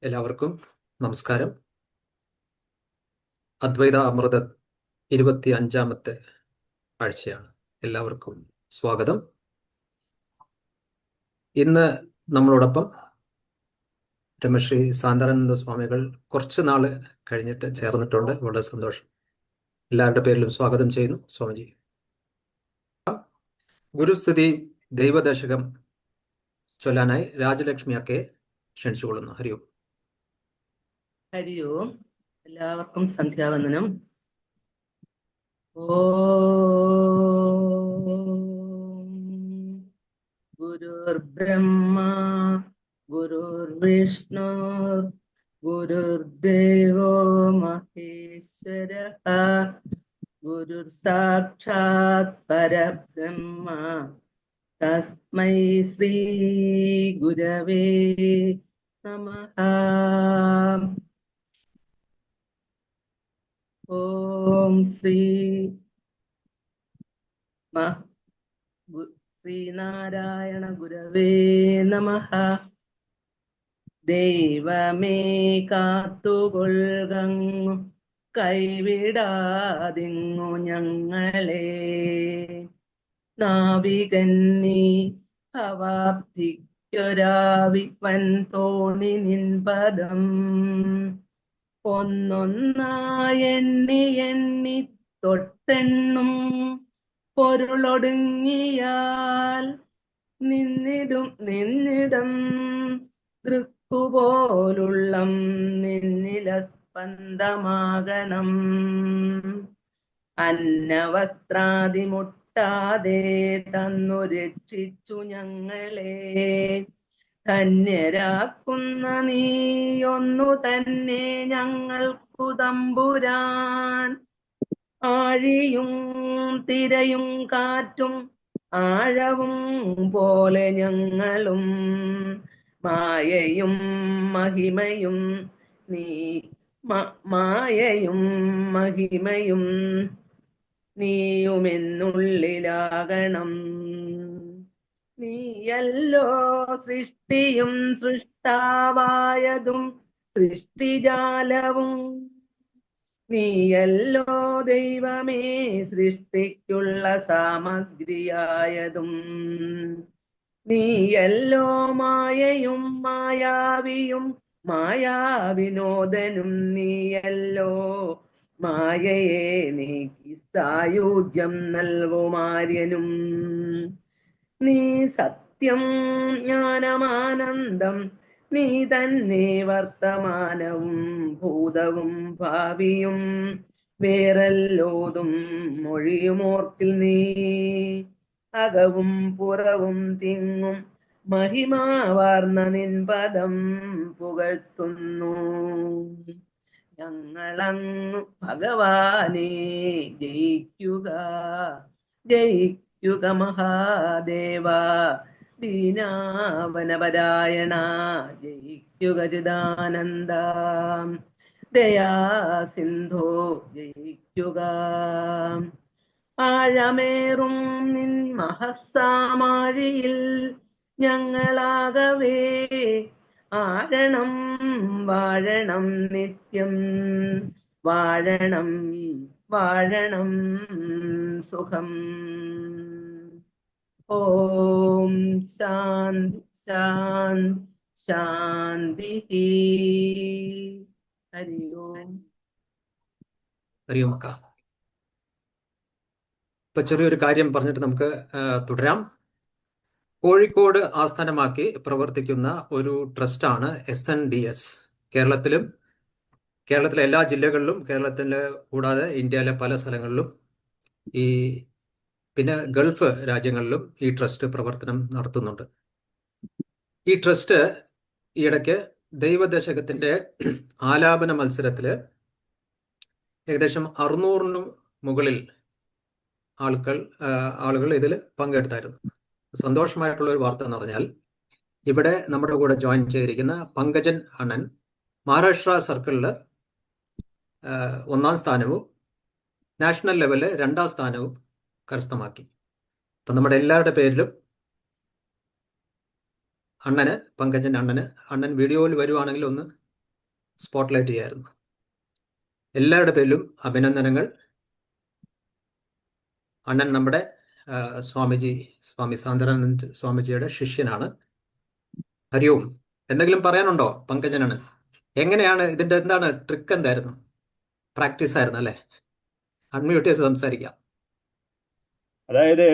എല്ലാവർക്കും നമസ്കാരം. അദ്വൈത അമൃത 25ാമത്തെ ആഴ്ചയാണ്. എല്ലാവർക്കും സ്വാഗതം. ഇന്ന് നമ്മളോടൊപ്പം ബ്രഹ്മശ്രീ സാന്താനന്ദ സ്വാമികൾ കുറച്ച് നാള് കഴിഞ്ഞിട്ട് ചേർന്നിട്ടുണ്ട്. വളരെ സന്തോഷം. എല്ലാവരുടെ പേരിലും സ്വാഗതം ചെയ്യുന്നു സ്വാമിജി. ഗുരുസ്തുതി ദൈവദശകം ചൊല്ലാനായി രാജലക്ഷ്മിയൊക്കെ ക്ഷണിച്ചുകൊള്ളുന്നു. ഹരി ഓം. ഹരി ഓം. എല്ലാവർക്കും സന്ധ്യാവന്ദനം. ഓം ഗുരുർബ്രഹ്മ ഗുരുർവിഷ്ണു ഗുരുർദേവോ മഹേശ്വരഃ ഗുരുർ സാക്ഷാത് പരബ്രഹ്മ തസ്മൈ ശ്രീ ഗുരവേ നമഃ. ഓം ശ്രീനാരായണ ഗുരവേ നമഃ. ദൈവമേ കാത്തുകൊള്ളുകങ്ങു കൈവിടാതിങ്ങു ഞങ്ങളെ. നാവികന്നീ ഭവാബ്ധിക്കൊരാവിപ്പൻ തോണി നിൻപദം ഒന്നൊന്നായെണ്ണി എണ്ണി തൊട്ടെണ്ണും പൊരുളൊടുങ്ങിയാൽ നിന്നിടം ദൃക്കുപോലുള്ളം നിന്നില സ്പന്ദമാകണം. അന്നവസ്ത്രാദി മുട്ടാതെ തന്നു രക്ഷിച്ചു ഞങ്ങളെ. ധന്യരാക്കുന്ന നീയൊന്നു തന്നെ ഞങ്ങൾക്കു തമ്പുരാൻ. ആഴിയും തിരയും കാറ്റും ആഴവും പോലെ ഞങ്ങളും മായയും മഹിമയും നീയുമെന്നുള്ളിലാകണം. നീയല്ലോ സൃഷ്ടിയും സൃഷ്ടാവായതും സൃഷ്ടിജാലവും. നീയല്ലോ ദൈവമേ സൃഷ്ടിക്കുള്ള സാമഗ്രിയായതും. നീയല്ലോ മായയും മായാവിയും മായാവിനോദനും. നീയല്ലോ മായയെ നീക്കി സായുജ്യം നൽകുമാര്യനും. നീ സത്യം ജ്ഞാനമാനന്ദം. നീ തന്നെ വർത്തമാനവും ഭൂതവും ഭാവിയും. വേറെല്ലോതും മൊഴിയുമോർക്കിൽ നീ. അകവും പുറവും തിങ്ങും മഹിമാവാർന്ന നിൻപദം പുകഴ്ത്തുന്നു ഞങ്ങളങ്ങു ഭഗവാനെ. ജയിക്കുക ജയിക്കുക മഹാദേവ. ദീനാവനപരായണ ജയിക്കുക ചിദാനന്ദ. ദയാസിന്ധോ ജയിക്കുക. ആഴമേറും നിൻ മഹസാമാഴിയിൽ ഞങ്ങളാകവേ ആഴണം വാഴണം നിത്യം. വാഴണം വാഴണം സുഖം. ഓം ശാന്തി ശാന്തി ശാന്തി. ഹരി ഓം. ഹരി ഓം അക്ക. ഇപ്പൊ ചെറിയൊരു കാര്യം പറഞ്ഞിട്ട് നമുക്ക് തുടരാം. കോഴിക്കോട് ആസ്ഥാനമാക്കി പ്രവർത്തിക്കുന്ന ഒരു ട്രസ്റ്റാണ് SNDS. കേരളത്തിലെ എല്ലാ ജില്ലകളിലും, കേരളത്തിലെ കൂടാതെ ഇന്ത്യയിലെ പല സ്ഥലങ്ങളിലും പിന്നെ ഗൾഫ് രാജ്യങ്ങളിലും ഈ ട്രസ്റ്റ് പ്രവർത്തനം നടത്തുന്നുണ്ട്. ഈ ട്രസ്റ്റ് ഈയിടയ്ക്ക് ദൈവദശകത്തിന്റെ ആലാപന മത്സരത്തില് ഏകദേശം 600-നും മുകളിൽ ആളുകൾ ഇതിൽ പങ്കെടുത്തായിരുന്നു. സന്തോഷമായിട്ടുള്ള ഒരു വാർത്ത എന്ന് പറഞ്ഞാൽ, ഇവിടെ നമ്മുടെ കൂടെ ജോയിൻ ചെയ്തിരിക്കുന്ന പങ്കജൻ അണ്ണൻ മഹാരാഷ്ട്ര സർക്കിളിൽ 1ാം സ്ഥാനവും നാഷണൽ ലെവലിൽ 2ാം സ്ഥാനവും കരസ്ഥമാക്കി. അപ്പം നമ്മുടെ എല്ലാവരുടെ പേരിലും പങ്കജൻ അണ്ണൻ വീഡിയോയിൽ വരുവാണെങ്കിൽ ഒന്ന് സ്പോട്ട്ലൈറ്റ് ചെയ്യായിരുന്നു. എല്ലാവരുടെ പേരിലും അഭിനന്ദനങ്ങൾ. അണ്ണൻ നമ്മുടെ സ്വാമി സാന്ദ്രാനന്ദ് സ്വാമിജിയുടെ ശിഷ്യനാണ്. ഹരി ഓം. എന്തെങ്കിലും പറയാനുണ്ടോ പങ്കജനണ്ണൻ? എങ്ങനെയാണ് ഇതിന്റെ എന്താണ് ട്രിക്ക്? എന്തായിരുന്നു? പ്രാക്ടീസ് ആയിരുന്നു അല്ലേ? അൺമ്യൂട്ട് ചെയ്ത് സംസാരിക്കാം. അതായത്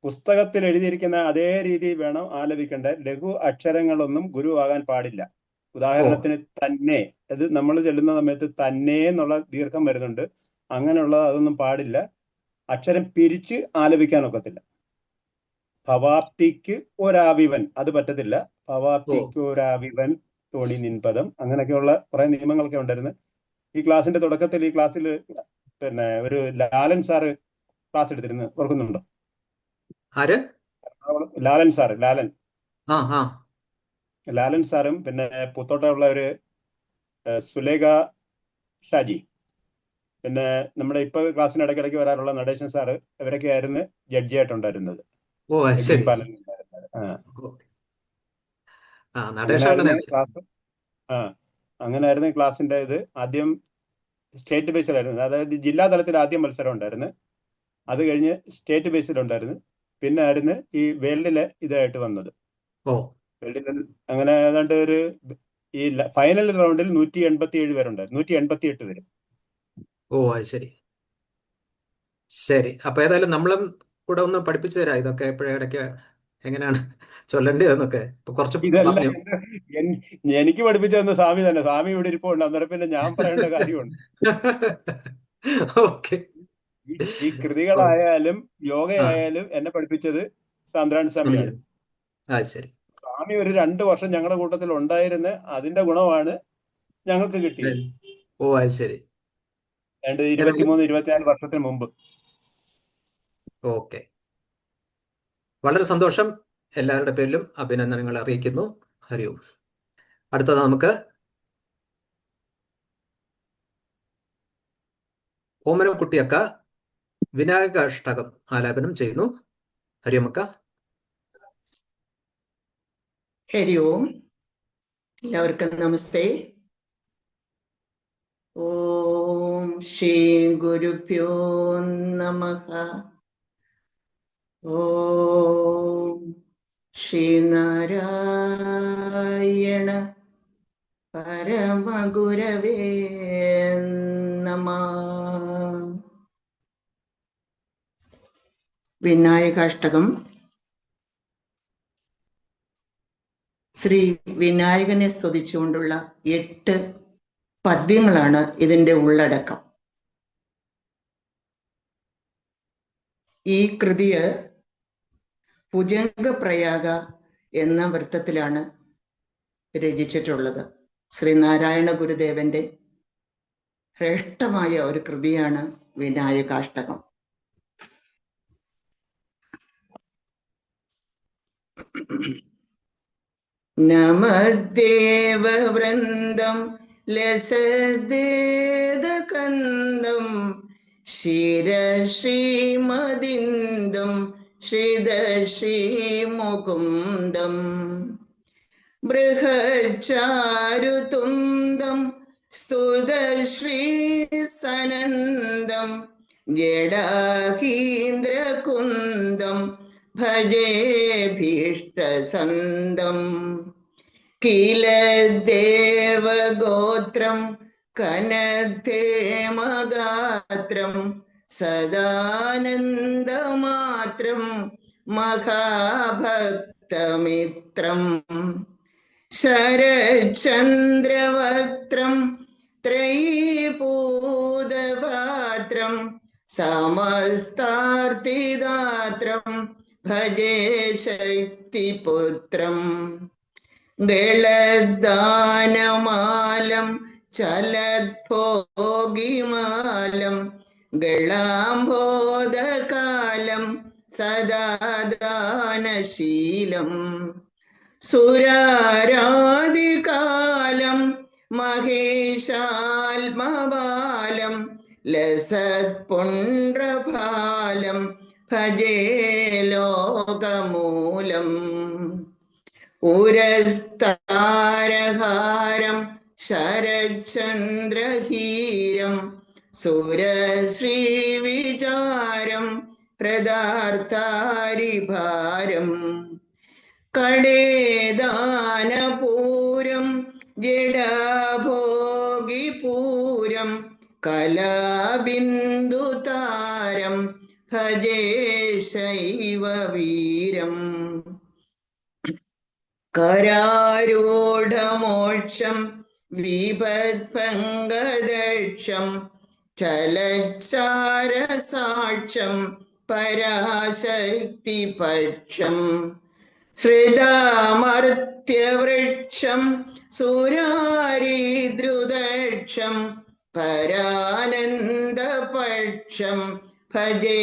പുസ്തകത്തിൽ എഴുതിയിരിക്കുന്ന അതേ രീതി വേണം ആലപിക്കേണ്ട. ലഘു അക്ഷരങ്ങളൊന്നും ഗുരു ആകാൻ പാടില്ല. ഉദാഹരണത്തിന് തന്നെ, അത് നമ്മൾ ചെല്ലുന്ന സമയത്ത് തന്നെ എന്നുള്ള ദീർഘം വരുന്നുണ്ട്. അങ്ങനെയുള്ള അതൊന്നും പാടില്ല. അക്ഷരം പിരിച്ച് ആലപിക്കാൻ ഒക്കത്തില്ല. ഭവാപ്തിക്ക് ഒരാവിവൻ, അത് പറ്റത്തില്ല. ഭവാപ്തിക്ക് ഒരാവിവൻ തോണി നിൻപദം, അങ്ങനെയൊക്കെയുള്ള കുറെ നിയമങ്ങളൊക്കെ ഉണ്ടായിരുന്നു. ഈ ക്ലാസിന്റെ തുടക്കത്തിൽ ഈ ക്ലാസ്സിൽ പിന്നെ ഒരു ലാലൻ സാറ് ക്ലാസ് എടുത്തിരുന്നു, ഓർക്കുന്നുണ്ടോ? ആര്? ലാലൻ ആ ആ ലാലൻ സാറും പിന്നെ പുത്തോട്ടുള്ള ഒരു സുലേഖ ഷാജി, പിന്നെ നമ്മുടെ ഇപ്പൊ ക്ലാസ്സിന് ഇടയ്ക്കിടയ്ക്ക് വരാറുള്ള നടേശൻ സാറ്, ഇവരൊക്കെ ആയിരുന്നു ജഡ്ജിയായിട്ടുണ്ടായിരുന്നത്. ഓ ശരി. അങ്ങനെയായിരുന്നു ക്ലാസ്. അങ്ങനെയായിരുന്നു ക്ലാസിന്റെ ഇത്. ആദ്യം സ്റ്റേറ്റ് ബേസിലായിരുന്നു, അതായത് ജില്ലാ തലത്തിൽ ആദ്യം മത്സരം ഉണ്ടായിരുന്നു. അത് കഴിഞ്ഞ് സ്റ്റേറ്റ് ബേസിലുണ്ടായിരുന്നു. പിന്നെ ആയിരുന്നു ഈ വേൾഡിലെ ഇതായിട്ട് വന്നത്. വേൾഡിൽ അങ്ങനെ ഏതാണ്ട് ഒരു ഈ ഫൈനൽ റൗണ്ടിൽ 187 പേരുണ്ടായിരുന്നു, 188 പേര്. ഓ അത് ശരി. ശരി, അപ്പൊ ഏതായാലും നമ്മളും കൂടെ ഒന്ന് പഠിപ്പിച്ചു തരാം ഇതൊക്കെ എപ്പോഴേടയ്ക്ക് എങ്ങനെയാണ് ചൊല്ലേണ്ടതെന്നൊക്കെ. ഇപ്പൊ കുറച്ച് ഇതല്ല പറഞ്ഞു. എനിക്ക് പഠിപ്പിച്ചു തന്ന സ്വാമി തന്നെ. സ്വാമി ഇവിടെ ഇരിപ്പുണ്ട്, അന്നേരം പിന്നെ ഞാൻ പറയേണ്ട കാര്യമുണ്ട്. ഓക്കെ. ഈ കൃതികളായാലും യോഗയായാലും എന്നെ പഠിപ്പിച്ചത് സാന്ദ്രാൻ സ്വാമിയാണ്. ശരി. സ്വാമി ഒരു 2 വർഷം ഞങ്ങളുടെ കൂട്ടത്തിൽ ഉണ്ടായിരുന്ന അതിന്റെ ഗുണമാണ് ഞങ്ങൾക്ക് കിട്ടിയത്. ഓ അത് ശരി. 23-24 വർഷത്തിന് മുമ്പ്. ഓക്കെ, വളരെ സന്തോഷം. എല്ലാവരുടെ പേരിലും അഭിനന്ദനങ്ങൾ അറിയിക്കുന്നു. ഹരി ഓം. അടുത്തത് നമുക്ക് ഓമനക്കുട്ടിയക്ക വിനായക അഷ്ടകം ആലാപനം ചെയ്യുന്നു. ഹരിയമ്മക്ക. ഹരി ഓം. എല്ലാവർക്കും നമസ്തേ. ഓം ശ്രീ ഗുരുഭ്യോ നമഃ. ഓം ശ്രീനാരായണ പരമഗുരവേ നമഃ. വിനായകാഷ്ടകം. ശ്രീ വിനായകനെ സ്തുതിച്ചുകൊണ്ടുള്ള 8 പദ്യങ്ങളാണ് ഇതിന്റെ ഉള്ളടക്കം. ഈ കൃതിയെ ഭുജംഗപ്രയാഗ എന്ന വൃത്തത്തിലാണ് രചിച്ചിട്ടുള്ളത്. ശ്രീനാരായണ ഗുരുദേവന്റെ ശ്രേഷ്ഠമായ ഒരു കൃതിയാണ് വിനായകാഷ്ടകം. നമദേവവൃന്ദം ലസദേദകന്ദം ശിരശ്രീമദിന്ദം ശ്രീദശ്രീമുകുന്ദം ബൃഹച്ചാരുതുന്ദം സ്തുതശ്രീസനന്ദം ജഡാകീന്ദ്രകുന്ദം ഭജേഭീഷ്ടസന്ദം കിലദേവഗോത്രം കനദ്ധേമഗാത്രം സദാനന്ദമാത്രം മഹാഭക്തമിത്രം ശരചന്ദ്രവക്ത്രം ത്രയീപൂതപാത്രം സമസ്താർത്തിദാത്രം ഭജേ ശക്തിപുത്രം ഗളദാനമാലം ചലദ്ഭോഗിമാലം ഗളാംബോധകാലം സദാദാനശീലം സുരാരാധികാലം മഹേശാത്മബാലം ലസത്പുണ്ഡ്രഭാലം ഭജേ ലോകമൂലം ഉരസ്താരഹാരം ശരചന്ദ്രഹീരം സുരശ്രീവിചാരം ഹൃദാർത്ഥാരിഭാരം കടേദാനപൂരം ജഡാഭോഗിപൂരം കലാബിന്ദുതാരം ഭജേ ശൈവവീരം കരാരൂഢമോക്ഷം വിപദ്ഭംഗദക്ഷം ചലച്ചാരസാക്ഷം പരാശക്തിപക്ഷം ശ്രിതാമർത്യവൃക്ഷം സുരാരിദ്രുദക്ഷം പരാനന്ദപക്ഷം ഭജേ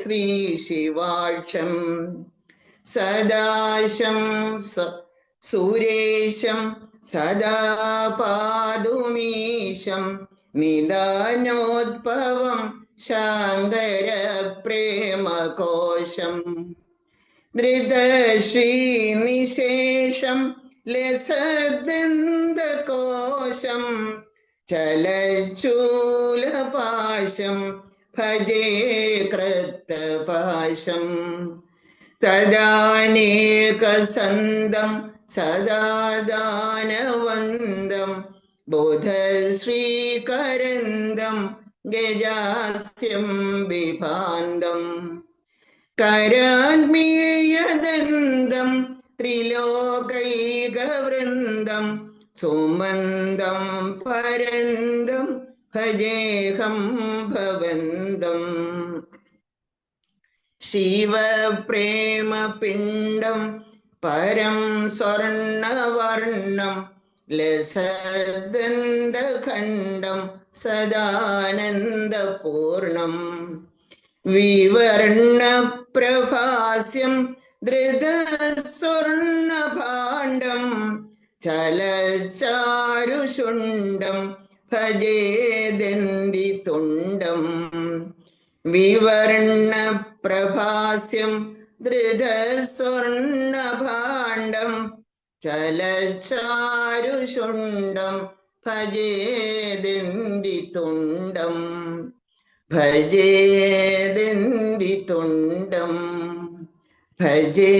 ശ്രീശിവാക്ഷം സദാശം സുരേശം സദാ പാതുമീശം നിദാനോദ്ഭവം ശാങ്കര പ്രേമകോശം ധൃതശ്രീനിശേഷം ലസദന്തകോശം ചലച്ചൂലപാശം ഭജേ കൃത്തപാശം തദാനേകസന്തം സദാദാനവന്തം ബോധശ്രീകരന്തം ഗജാസ്യം വിഭാന്തം കരാൽമേയദന്തം ത്രിലോകൈകവൃന്ദം സുമന്തം പരന്തം ഭജേഹം ഭവന്തം ശിവപ്രേമപിണ്ഡം പരം സ്വർണവർണം ലസദന്തഖണ്ഡം സദാനന്ദപൂർണം വിവർണപ്രഭാസ്യം ധൃതസ്വർണഭാണ്ഡം ചലച്ചാരുഷുണ്ഡം ഭജേദന്തിതുണ്ഡം വിവർണപ്രഭാസ്യം ധൃതസ്വർണഭാണ്ഡം ചലച്ചാരുഷുണ്ഡം ഭജേദന്തിതുണ്ഡം ഭജേദന്തിതുണ്ഡം ഭജേദന്തിതുണ്ഡം.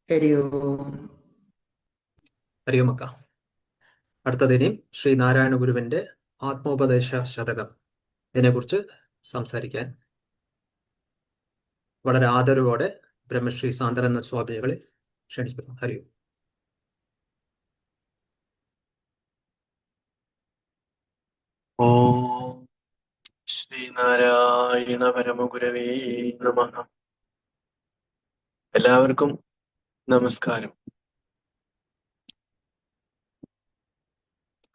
ഹരി ഓം. ഹരിയോമക്ക. അടുത്തതിനി ശ്രീനാരായണ ഗുരുവിന്റെ ആത്മോപദേശ ശതകം, ഇതിനെക്കുറിച്ച് സംസാരിക്കാൻ വളരെ ആദരവോടെ ബ്രഹ്മശ്രീ സാന്ദ്രാനന്ദ സ്വാമികളെ ക്ഷണിക്കുന്നു. ഹരി ഓം. ഓം ശ്രീനാരായണ പരമഗുരവേ നമഃ. എല്ലാവർക്കും നമസ്കാരം.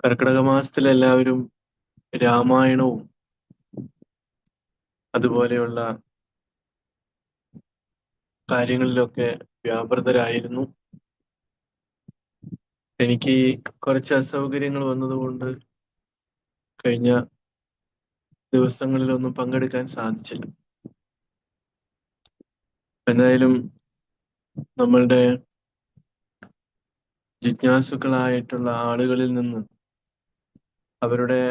കർക്കിടക മാസത്തിൽ എല്ലാവരും രാമായണവും അതുപോലെയുള്ള കാര്യങ്ങളിലൊക്കെ വ്യാപൃതരായിരുന്നു. എനിക്ക് കുറച്ച് അസൗകര്യങ്ങൾ വന്നതുകൊണ്ട് കഴിഞ്ഞ ദിവസങ്ങളിലൊന്നും പങ്കെടുക്കാൻ സാധിച്ചില്ല. എന്തായാലും നമ്മളുടെ ജിജ്ഞാസുക്കളായിട്ടുള്ള ആളുകളിൽ നിന്ന് അവരുടെ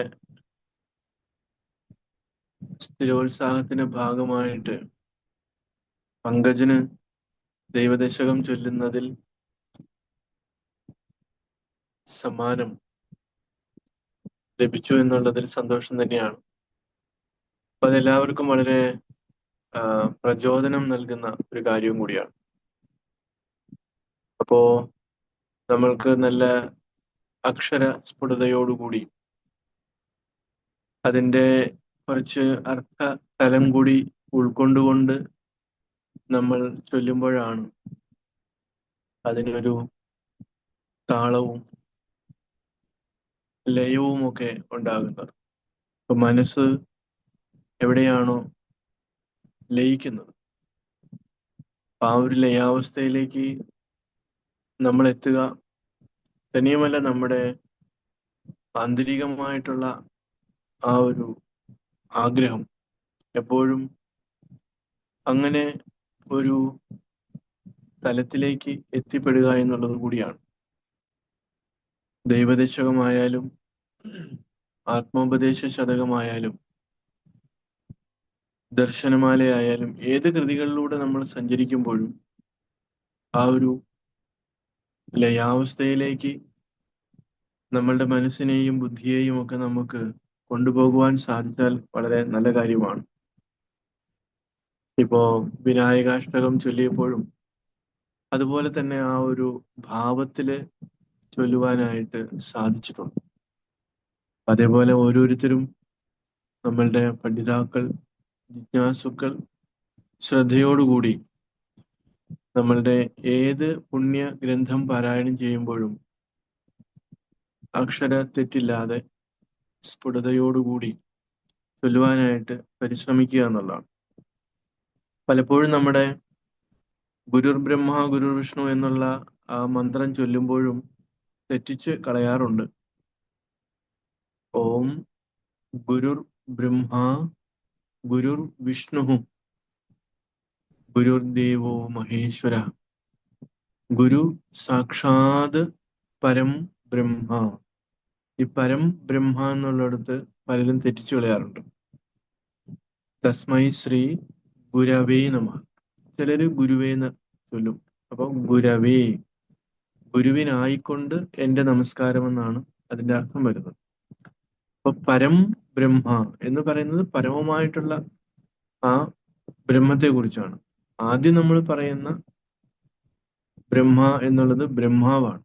സ്ഥിരോത്സാഹത്തിന്റെ ഭാഗമായിട്ട് പങ്കജന് ദൈവദശകം ചൊല്ലുന്നതിൽ സമ്മാനം ലഭിച്ചു എന്നുള്ളതിൽ സന്തോഷം തന്നെയാണ്. അപ്പൊ അതെല്ലാവർക്കും വളരെ പ്രചോദനം നൽകുന്ന ഒരു കാര്യവും കൂടിയാണ്. അപ്പോ നമ്മൾക്ക് നല്ല അക്ഷര സ്ഫുടതയോടുകൂടി അതിൻ്റെ കുറച്ച് അർത്ഥ തലം കൂടി ഉൾക്കൊണ്ടുകൊണ്ട് നമ്മൾ ചൊല്ലുമ്പോഴാണ് അതിനൊരു താളവും ലയവും ഒക്കെ ഉണ്ടാകുന്നത്. അപ്പൊ മനസ്സ് എവിടെയാണോ ലയിക്കുന്നത് ആ ഒരു ലയാവസ്ഥയിലേക്ക് നമ്മൾ എത്തുക തന്നെയുമല്ല, നമ്മുടെ ആന്തരികമായിട്ടുള്ള ആ ഒരു ആഗ്രഹം എപ്പോഴും അങ്ങനെ ഒരു തലത്തിലേക്ക് എത്തിപ്പെടുക എന്നുള്ളത് കൂടിയാണ്. ദൈവദശകമായാലും ആത്മോപദേശ ശതകമായാലും ദർശനമാലയായാലും ഏത് കൃതികളിലൂടെ നമ്മൾ സഞ്ചരിക്കുമ്പോഴും ആ ഒരു ലയാവസ്ഥയിലേക്ക് നമ്മളുടെ മനസ്സിനെയും ബുദ്ധിയെയും ഒക്കെ നമുക്ക് കൊണ്ടുപോകുവാൻ സാധിച്ചാൽ വളരെ നല്ല കാര്യമാണ്. ഇപ്പോ വിനായകാഷ്ടകം ചൊല്ലിയപ്പോഴും അതുപോലെ തന്നെ ആ ഒരു ഭാവത്തില് ചൊല്ലുവാനായിട്ട് സാധിച്ചിട്ടുണ്ട്. അതേപോലെ ഓരോരുത്തരും നമ്മളുടെ പഠിതാക്കൾ, ജിജ്ഞാസുക്കൾ ശ്രദ്ധയോടുകൂടി നമ്മളുടെ ഏത് പുണ്യ ഗ്രന്ഥം പാരായണം ചെയ്യുമ്പോഴും അക്ഷര തെറ്റില്ലാതെ സ്ഫുടതയോടുകൂടി ചൊല്ലുവാനായിട്ട് പരിശ്രമിക്കുക എന്നുള്ളതാണ്. പലപ്പോഴും നമ്മുടെ ഗുരുർ ബ്രഹ്മ ഗുരുർ വിഷ്ണു എന്നുള്ള ആ മന്ത്രം ചൊല്ലുമ്പോഴും തെറ്റിച്ച് കളയാറുണ്ട്. ഓം ഗുരുർ ബ്രഹ്മ ഗുരുർ വിഷ്ണു ഗുരുർദേവോ മഹേശ്വര ഗുരു സാക്ഷാത് പരം ബ്രഹ്മ. ഈ പരം ബ്രഹ്മ എന്നുള്ളിടത്ത് പലരും തെറ്റിച്ചു കളയാറുണ്ട്. തസ്മൈ ശ്രീ ഗുരവേ നമഃ. ചിലര് ഗുരുവേന്ന് ചൊല്ലും. അപ്പൊ ഗുരവേ, ഗുരുവിനായിക്കൊണ്ട് എന്റെ നമസ്കാരം എന്നാണ് അതിന്റെ അർത്ഥം വരുന്നത്. അപ്പൊ പരം ബ്രഹ്മ എന്ന് പറയുന്നത് പരമമായിട്ടുള്ള ആ ബ്രഹ്മത്തെ കുറിച്ചാണ്. ആദ്യം നമ്മൾ പറയുന്ന ബ്രഹ്മ എന്നുള്ളത് ബ്രഹ്മാവാണ്.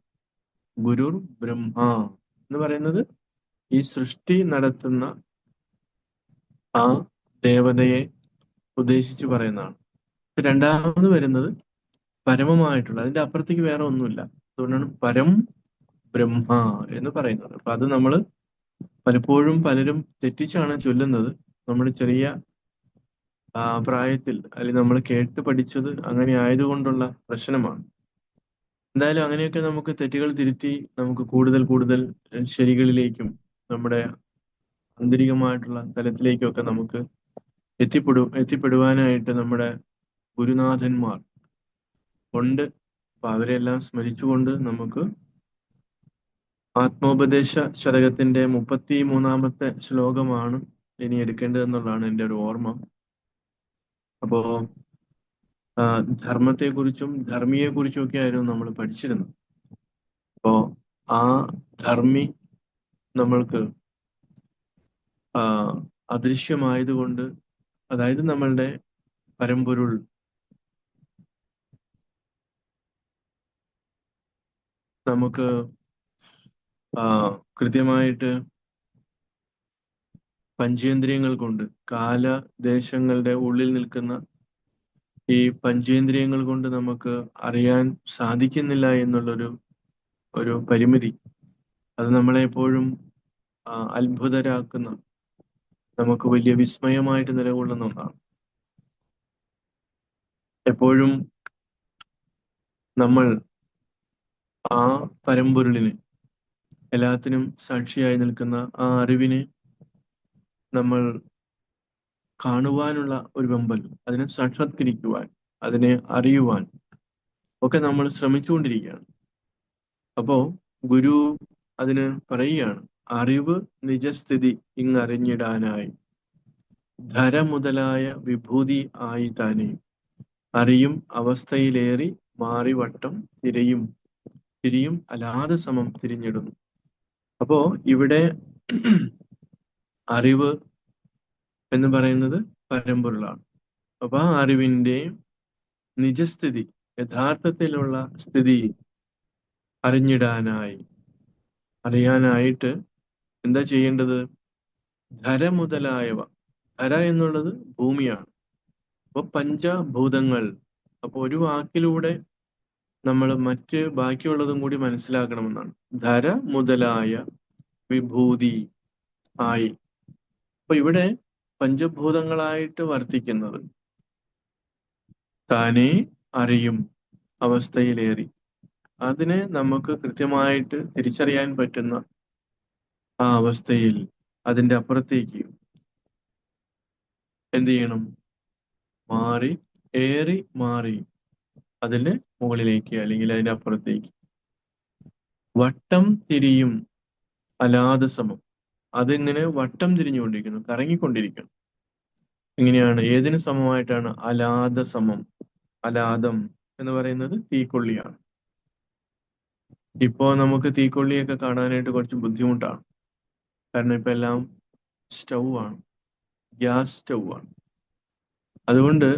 ഗുരുർ ബ്രഹ്മ എന്ന് പറയുന്നത് ഈ സൃഷ്ടി നടത്തുന്ന ആ ദേവതയെ ഉദ്ദേശിച്ച് പറയുന്നതാണ്. രണ്ടാമത് വരുന്നത് പരമമായിട്ടുള്ള, അതിന്റെ അപ്പുറത്തേക്ക് വേറെ ഒന്നുമില്ല. അതുകൊണ്ടാണ് പരം ബ്രഹ്മ എന്ന് പറയുന്നത്. അപ്പൊ അത് നമ്മൾ പലപ്പോഴും പലരും തെറ്റിച്ചാണ് ചൊല്ലുന്നത്. നമ്മുടെ ചെറിയ പ്രായത്തിൽ അല്ലെങ്കിൽ നമ്മൾ കേട്ട് പഠിച്ചത് അങ്ങനെ ആയതുകൊണ്ടുള്ള പ്രശ്നമാണ്. എന്തായാലും അങ്ങനെയൊക്കെ നമുക്ക് തെറ്റുകൾ തിരുത്തി നമുക്ക് കൂടുതൽ കൂടുതൽ ശരികളിലേക്കും നമ്മുടെ ആന്തരികമായിട്ടുള്ള തലത്തിലേക്കൊക്കെ നമുക്ക് എത്തിപ്പെടുവാനായിട്ട് നമ്മുടെ ഗുരുനാഥന്മാർ ഉണ്ട്. അപ്പൊ അവരെല്ലാം സ്മരിച്ചുകൊണ്ട് നമുക്ക് ആത്മോപദേശ ശതകത്തിന്റെ 33-ാമത്തെ ശ്ലോകമാണ് ഇനി എടുക്കേണ്ടതെന്നുള്ളതാണ് എൻ്റെ ഒരു ഓർമ്മ. അപ്പോ ധർമ്മത്തെക്കുറിച്ചും ധർമ്മിയെക്കുറിച്ചും ഒക്കെ ആയിരുന്നു നമ്മൾ പഠിച്ചിരുന്നത്. അപ്പോ ആ ധർമ്മി നമ്മൾക്ക് അദൃശ്യമായതുകൊണ്ട്, അതായത് നമ്മളുടെ പരമ്പൊരുൾ നമുക്ക് കൃത്യമായിട്ട് പഞ്ചേന്ദ്രിയങ്ങൾ കൊണ്ട്, കാലദേശങ്ങളുടെ ഉള്ളിൽ നിൽക്കുന്ന ഈ പഞ്ചേന്ദ്രിയങ്ങൾ കൊണ്ട് നമുക്ക് അറിയാൻ സാധിക്കുന്നില്ല എന്നുള്ളൊരു പരിമിതി, അത് നമ്മളെ എപ്പോഴും അത്ഭുതരാക്കുന്ന, നമുക്ക് വലിയ വിസ്മയമായിട്ട് നിലകൊള്ളുന്ന ഒന്നാണ്. എപ്പോഴും നമ്മൾ ആ പരമ്പൊരുളിന്, എല്ലാത്തിനും സാക്ഷിയായി നിൽക്കുന്ന ആ അറിവിനെ നമ്മൾ കാണുവാനുള്ള ഒരു വെമ്പൽ, അതിനെ സാക്ഷാത്കരിക്കുവാൻ, അതിനെ അറിയുവാൻ ഒക്കെ നമ്മൾ ശ്രമിച്ചുകൊണ്ടിരിക്കുകയാണ്. അപ്പോ ഗുരു അതിന് പറയുകയാണ്, അറിവ് നിജസ്ഥിതി ഇങ്ങറിഞ്ഞിടാനായി ധര മുതലായ വിഭൂതി ആയി താനെ അറിയും അവസ്ഥയിലേറി മാറിവട്ടം തിരിയും അലാതെ സമം തിരിഞ്ഞിടുന്നു. അപ്പോ ഇവിടെ അറിവ് എന്ന് പറയുന്നത് പരമ്പൊരുളാണ്. അപ്പൊ ആ അറിവിന്റെ നിജസ്ഥിതി, യഥാർത്ഥത്തിലുള്ള സ്ഥിതി അറിയാനായിട്ട് എന്താ ചെയ്യേണ്ടത്? ധര മുതലായവ, ധര എന്നുള്ളത് ഭൂമിയാണ്. അപ്പൊ പഞ്ചഭൂതങ്ങൾ, അപ്പൊ ഒരു വാക്കിലൂടെ നമ്മൾ മറ്റ് ബാക്കിയുള്ളതും കൂടി മനസ്സിലാക്കണമെന്നാണ്. ധര മുതലായ വിഭൂതി ആയി. അപ്പൊ ഇവിടെ പഞ്ചഭൂതങ്ങളായിട്ട് വർത്തിക്കുന്നത് താനേ അറിയും അവസ്ഥയിലേറി, അതിനെ നമുക്ക് കൃത്യമായിട്ട് തിരിച്ചറിയാൻ പറ്റുന്ന ആ അവസ്ഥയിൽ അതിൻ്റെ അപ്പുറത്തേക്ക് എന്ത് ചെയ്യണം? മാറി ഏറി മാറി അതിന് മുകളിലേക്ക് അല്ലെങ്കിൽ അതിന്റെ അപ്പുറത്തേക്ക്. വട്ടം തിരിയും അലാദ സമം. അതിങ്ങനെ വട്ടം തിരിഞ്ഞുകൊണ്ടിരിക്കുന്നു, കറങ്ങിക്കൊണ്ടിരിക്കുന്നു. ഇങ്ങനെയാണ് ഏതിന് സമമായിട്ടാണ്? അലാദ സമം. അലാദം എന്ന് പറയുന്നത് തീക്കൊള്ളിയാണ്. ഇപ്പോ നമുക്ക് തീക്കൊള്ളിയൊക്കെ കാണാനായിട്ട് കുറച്ച് ബുദ്ധിമുട്ടാണ്. കാരണം ഇപ്പൊ എല്ലാം സ്റ്റൗ ആണ്, ഗ്യാസ് സ്റ്റൗ ആണ്. അതുകൊണ്ട്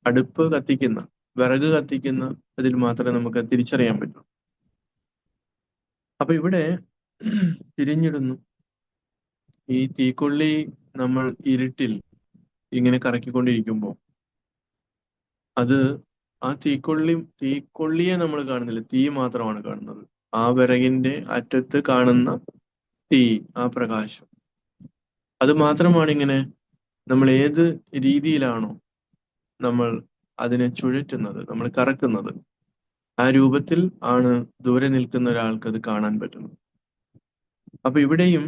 അടുപ്പ് കത്തിക്കുന്ന, വിറക് കത്തിക്കുന്ന ഇതിൽ മാത്രമേ നമുക്ക് തിരിച്ചറിയാൻ പറ്റൂ. അപ്പൊ ഇവിടെ തിരിഞ്ഞിടുന്നു. ഈ തീക്കൊള്ളി നമ്മൾ ഇരുട്ടിൽ ഇങ്ങനെ കറക്കിക്കൊണ്ടിരിക്കുമ്പോൾ അത് ആ തീക്കൊള്ളിയെ നമ്മൾ കാണുന്നില്ല, തീ മാത്രമാണ് കാണുന്നത്. ആ വിറകിന്റെ അറ്റത്ത് കാണുന്ന തീ, ആ പ്രകാശം, അത് മാത്രമാണ് ഇങ്ങനെ നമ്മൾ ഏത് രീതിയിലാണോ നമ്മൾ അതിനെ ചുഴറ്റുന്നത്, നമ്മൾ കറക്കുന്നത്, ആ രൂപത്തിൽ ആണ് ദൂരെ നിൽക്കുന്ന ഒരാൾക്ക് അത് കാണാൻ പറ്റുന്നത്. അപ്പൊ ഇവിടെയും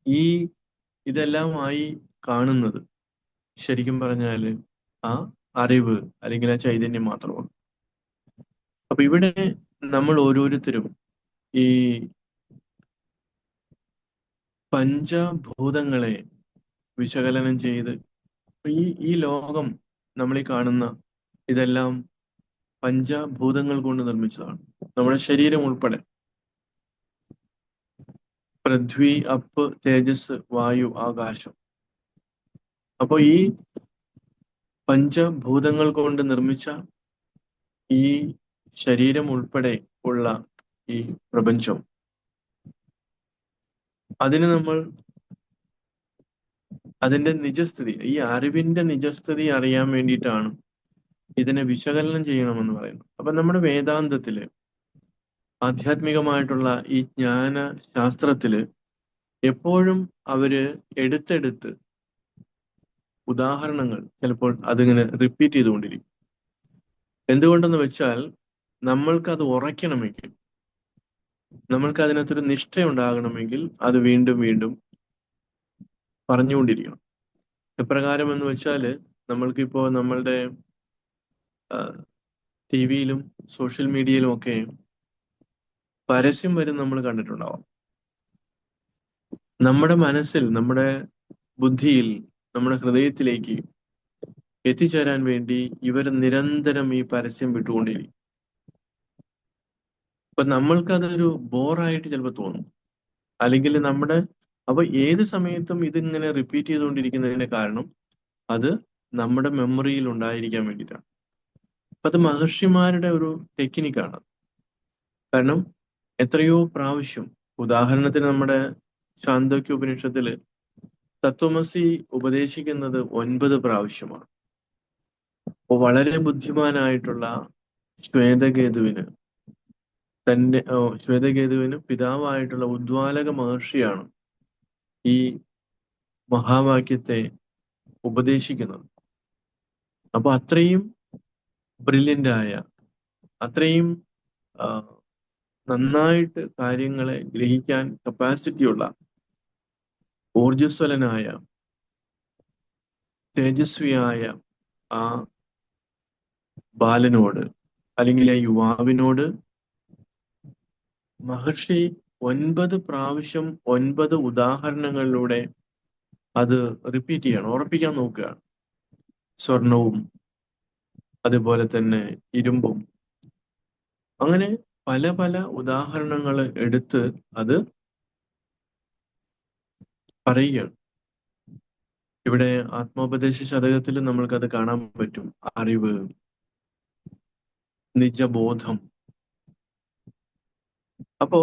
ഈ ഇതെല്ലാമായി കാണുന്നത് ശരിക്കും പറഞ്ഞാല് ആ അറിവ് അല്ലെങ്കിൽ ആ ചൈതന്യം മാത്രമാണ്. അപ്പൊ ഇവിടെ നമ്മൾ ഓരോരുത്തരും ഈ പഞ്ചഭൂതങ്ങളെ വിശകലനം ചെയ്ത്, ഈ ലോകം നമ്മൾ ഈ കാണുന്ന ഇതെല്ലാം പഞ്ചഭൂതങ്ങൾ കൊണ്ട് നിർമ്മിച്ചതാണ്. നമ്മുടെ ശരീരം ഉൾപ്പെടെ പൃഥ്വി, അപ്പ്, തേജസ്, വായു, ആകാശം. അപ്പൊ ഈ പഞ്ചഭൂതങ്ങൾ കൊണ്ട് നിർമ്മിച്ച ഈ ശരീരം ഉൾപ്പെടെ ഉള്ള ഈ പ്രപഞ്ചം, അതിന് നമ്മൾ അതിന്റെ നിജസ്ഥിതി, ഈ അറിവിന്റെ നിജസ്ഥിതി അറിയാൻ വേണ്ടിയിട്ടാണ് ഇതിനെ വിശകലനം ചെയ്യണമെന്ന് പറയുന്നത്. അപ്പൊ നമ്മുടെ വേദാന്തത്തില്, ആധ്യാത്മികമായിട്ടുള്ള ഈ ജ്ഞാന ശാസ്ത്രത്തില് എപ്പോഴും അവര് എടുത്തെടുത്ത് ഉദാഹരണങ്ങൾ ചിലപ്പോൾ അതിങ്ങനെ റിപ്പീറ്റ് ചെയ്തുകൊണ്ടിരിക്കും. എന്തുകൊണ്ടെന്ന് വെച്ചാൽ നമ്മൾക്കത് ഉറയ്ക്കണമെങ്കിൽ, നമ്മൾക്ക് അതിനകത്തൊരു നിഷ്ഠ ഉണ്ടാകണമെങ്കിൽ അത് വീണ്ടും വീണ്ടും പറഞ്ഞുകൊണ്ടിരിക്കണം. എപ്രകാരം എന്ന് വെച്ചാല് നമ്മൾക്കിപ്പോ നമ്മളുടെ TV-യിലും സോഷ്യൽ മീഡിയയിലും ഒക്കെ പരസ്യം വരും നമ്മൾ കണ്ടിട്ടുണ്ടാവാം. നമ്മുടെ മനസ്സിൽ, നമ്മുടെ ബുദ്ധിയിൽ, നമ്മുടെ ഹൃദയത്തിലേക്ക് എത്തിച്ചേരാൻ വേണ്ടി ഇവർ നിരന്തരം ഈ പരസ്യം വിട്ടുകൊണ്ടിരിക്കും. അപ്പൊ നമ്മൾക്കതൊരു ബോറായിട്ട് ചിലപ്പോൾ തോന്നും. അല്ലെങ്കിൽ അപ്പൊ ഏത് സമയത്തും ഇതിങ്ങനെ റിപ്പീറ്റ് ചെയ്തുകൊണ്ടിരിക്കുന്നതിന്റെ കാരണം അത് നമ്മുടെ മെമ്മറിയിൽ ഉണ്ടായിരിക്കാൻ വേണ്ടിയിട്ടാണ്. അപ്പൊ അത് മഹർഷിമാരുടെ ഒരു ടെക്നിക്കാണ്. കാരണം എത്രയോ പ്രാവശ്യം, ഉദാഹരണത്തിന് നമ്മുടെ ശാന്തോക്യ ഉപനിഷത്തില് തത്വമസി ഉപദേശിക്കുന്നത് 9 പ്രാവശ്യമാണ്. അപ്പൊ വളരെ ബുദ്ധിമാനായിട്ടുള്ള ശ്വേതകേതുവിന് പിതാവായിട്ടുള്ള ഉദ്വാലക മഹർഷിയാണ് ഈ മഹാവാക്യത്തെ ഉപദേശിക്കുന്നത്. അപ്പൊ അത്രയും ബ്രില്യൻ്റ് ആയ, അത്രയും നന്നായിട്ട് കാര്യങ്ങളെ ഗ്രഹിക്കാൻ കപ്പാസിറ്റിയുള്ള, ഊർജ്ജസ്വലനായ, തേജസ്വിയായ ആ ബാലനോട് അല്ലെങ്കിൽ ആ യുവാവിനോട് മഹർഷി 9 പ്രാവശ്യം 9 ഉദാഹരണങ്ങളിലൂടെ അത് റിപ്പീറ്റ് ചെയ്യണം, ഉറപ്പിക്കാൻ നോക്കുകയാണ്. സ്വർണവും അതുപോലെ തന്നെ ഇരുമ്പും, അങ്ങനെ പല പല ഉദാഹരണങ്ങൾ എടുത്ത് അത് പറയുകയാണ്. ഇവിടെ ആത്മോപദേശ ശതകത്തിൽ നമ്മൾക്കത് കാണാൻ പറ്റും. അറിവ്, നിജബോധം. അപ്പോ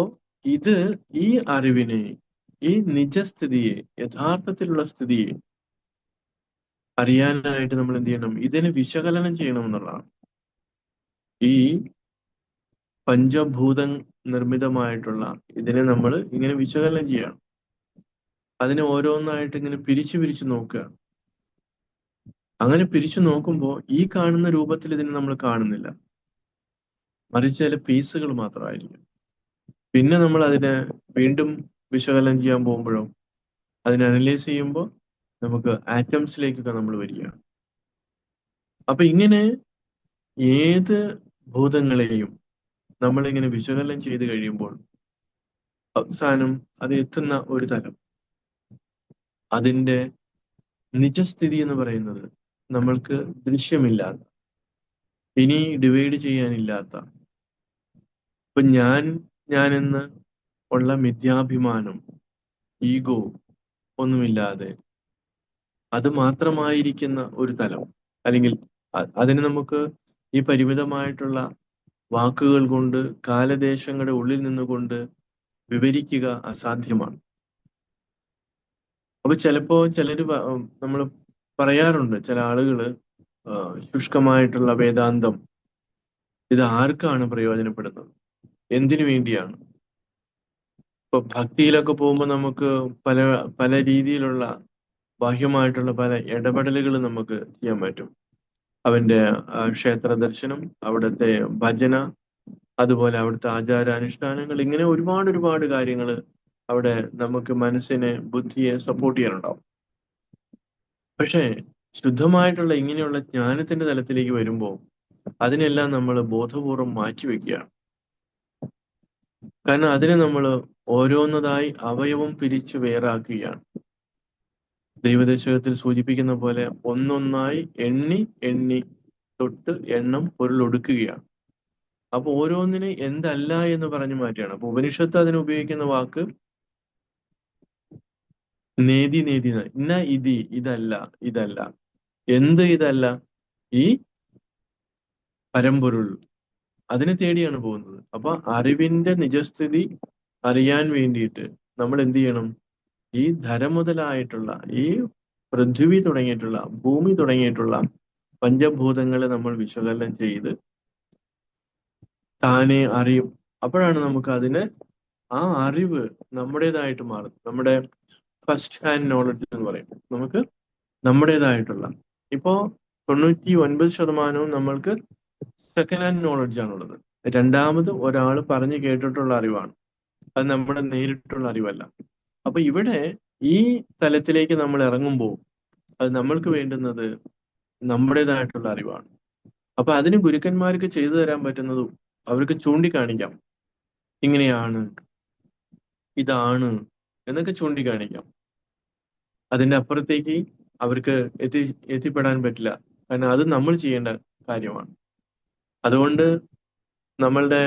ഈ അറിവിനെ, ഈ നിജസ്ഥിതിയെ, യഥാർത്ഥത്തിലുള്ള സ്ഥിതിയെ അറിയാനായിട്ട് നമ്മൾ എന്ത് ചെയ്യണം? ഇതിനെ വിശകലനം ചെയ്യണം എന്നുള്ളതാണ്. ഈ പഞ്ചഭൂത നിർമ്മിതമായിട്ടുള്ള ഇതിനെ നമ്മൾ ഇങ്ങനെ വിശകലനം ചെയ്യണം. അതിനെ ഓരോന്നായിട്ട് ഇങ്ങനെ പിരിച്ചു നോക്കുകയാണ്. അങ്ങനെ പിരിച്ചു നോക്കുമ്പോൾ ഈ കാണുന്ന രൂപത്തിൽ ഇതിനെ നമ്മൾ കാണുന്നില്ല, മറിച്ച് ചില പീസുകൾ മാത്രമായിരിക്കും. പിന്നെ നമ്മൾ അതിനെ വീണ്ടും വിശകലനം ചെയ്യാൻ പോകുമ്പോഴോ, അതിനെ അനലൈസ് ചെയ്യുമ്പോൾ നമുക്ക് ആറ്റംസിലേക്കൊക്കെ നമ്മൾ വരികയാണ്. അപ്പൊ ഇങ്ങനെ ഏത് ഭൂതങ്ങളെയും നമ്മളിങ്ങനെ വിശകലനം ചെയ്ത് കഴിയുമ്പോൾ അവസാനം അത് എത്തുന്ന ഒരു തലം, അതിന്റെ നിജസ്ഥിതി എന്ന് പറയുന്നത് നമ്മൾക്ക് ദൃശ്യമില്ലാത്ത, ഇനി ഡിവൈഡ് ചെയ്യാനില്ലാത്ത, ഇപ്പൊ ഞാനെന്ന് ഉള്ള മിഥ്യാഭിമാനം, ഈഗോ ഒന്നുമില്ലാതെ അത് മാത്രമായിരിക്കുന്ന ഒരു തലം, അല്ലെങ്കിൽ അതിന് നമുക്ക് ഈ പരിമിതമായിട്ടുള്ള വാക്കുകൾ കൊണ്ട് കാലദേശങ്ങളുടെ ഉള്ളിൽ നിന്നുകൊണ്ട് വിവരിക്കുക അസാധ്യമാണ്. അപ്പൊ ചിലപ്പോ നമ്മൾ പറയാറുണ്ട്, ചില ആളുകള് ശുഷ്കമായിട്ടുള്ള വേദാന്തം ഇത് ആർക്കാണ് പ്രയോജനപ്പെടുന്നത്, എന്തിനു വേണ്ടിയാണ്? ഇപ്പൊ ഭക്തിയിലൊക്കെ പോകുമ്പോൾ നമുക്ക് പല പല രീതിയിലുള്ള ബാഹ്യമായിട്ടുള്ള പല ഇടപെടലുകൾ നമുക്ക് ചെയ്യാൻ പറ്റും. അവന്റെ ക്ഷേത്ര ദർശനം, അവിടുത്തെ ഭജന, അതുപോലെ അവിടുത്തെ ആചാരാനുഷ്ഠാനങ്ങൾ, ഇങ്ങനെ ഒരുപാട് കാര്യങ്ങൾ അവിടെ നമുക്ക് മനസ്സിനെ, ബുദ്ധിയെ സപ്പോർട്ട് ചെയ്യാനുണ്ടാവും. പക്ഷേ ശുദ്ധമായിട്ടുള്ള ഇങ്ങനെയുള്ള ജ്ഞാനത്തിന്റെ തലത്തിലേക്ക് വരുമ്പോൾ അതിനെല്ലാം നമ്മൾ ബോധപൂർവം മാറ്റിവെക്കുകയാണ്. കാരണം അതിനെ നമ്മൾ ഓരോന്നതായി അവയവം പിരിച്ച് വേറാക്കുകയാണ്. ദൈവദശകത്തിൽ സൂചിപ്പിക്കുന്ന പോലെ ഒന്നൊന്നായി എണ്ണി എണ്ണി തൊട്ട് എണ്ണം പൊരുളൊടുക്കുകയാണ്. അപ്പൊ ഓരോന്നിനെ എന്തല്ല എന്ന് പറഞ്ഞു മാറ്റുകയാണ്. അപ്പൊ ഉപനിഷത്ത് അതിന് ഉപയോഗിക്കുന്ന വാക്ക് നേതി നേതി, ഇന്ന ഇതല്ല, ഇതല്ല. എന്ത് ഇതല്ല? ഈ പരമ്പൊരുൾ, അതിനെ തേടിയാണ് പോകുന്നത്. അപ്പൊ അറിവിന്റെ നിജസ്ഥിതി അറിയാൻ വേണ്ടിയിട്ട് നമ്മൾ എന്ത് ചെയ്യണം? ഈ ധരം മുതലായിട്ടുള്ള, ഈ പൃഥ്വി തുടങ്ങിയിട്ടുള്ള, ഭൂമി തുടങ്ങിയിട്ടുള്ള പഞ്ചഭൂതങ്ങളെ നമ്മൾ വിശകലനം ചെയ്ത് താനെ അറിയും. അപ്പോഴാണ് നമുക്ക് അതിന് ആ അറിവ് നമ്മുടേതായിട്ട് മാറുന്നത്. നമ്മുടെ ഫസ്റ്റ് ഹാൻഡ് നോളജ് എന്ന് പറയും. നമുക്ക് നമ്മുടേതായിട്ടുള്ള, ഇപ്പോ 99% നമ്മൾക്ക് സെക്കൻഡ് ഹാൻഡ് നോളജ് ആണുള്ളത്. രണ്ടാമത് ഒരാൾ പറഞ്ഞു കേട്ടിട്ടുള്ള അറിവാണ്, അത് നമ്മുടെ നേരിട്ടുള്ള അറിവല്ല. അപ്പൊ ഇവിടെ ഈ തലത്തിലേക്ക് നമ്മൾ ഇറങ്ങുമ്പോൾ അത് നമ്മൾക്ക് വേണ്ടുന്നത് നമ്മുടേതായിട്ടുള്ള അറിവാണ്. അപ്പൊ അതിന് ഗുരുക്കന്മാർക്ക് ചെയ്തു തരാൻ പറ്റുന്നതും അവർക്ക് ചൂണ്ടിക്കാണിക്കാം, ഇങ്ങനെയാണ്, ഇതാണ് എന്നൊക്കെ ചൂണ്ടിക്കാണിക്കാം. അതിന്റെ അപ്പുറത്തേക്ക് അവർക്ക് എത്തിപ്പെടാൻ പറ്റില്ല. കാരണം അത് നമ്മൾ ചെയ്യേണ്ട കാര്യമാണ്. അതുകൊണ്ട് നമ്മളുടെ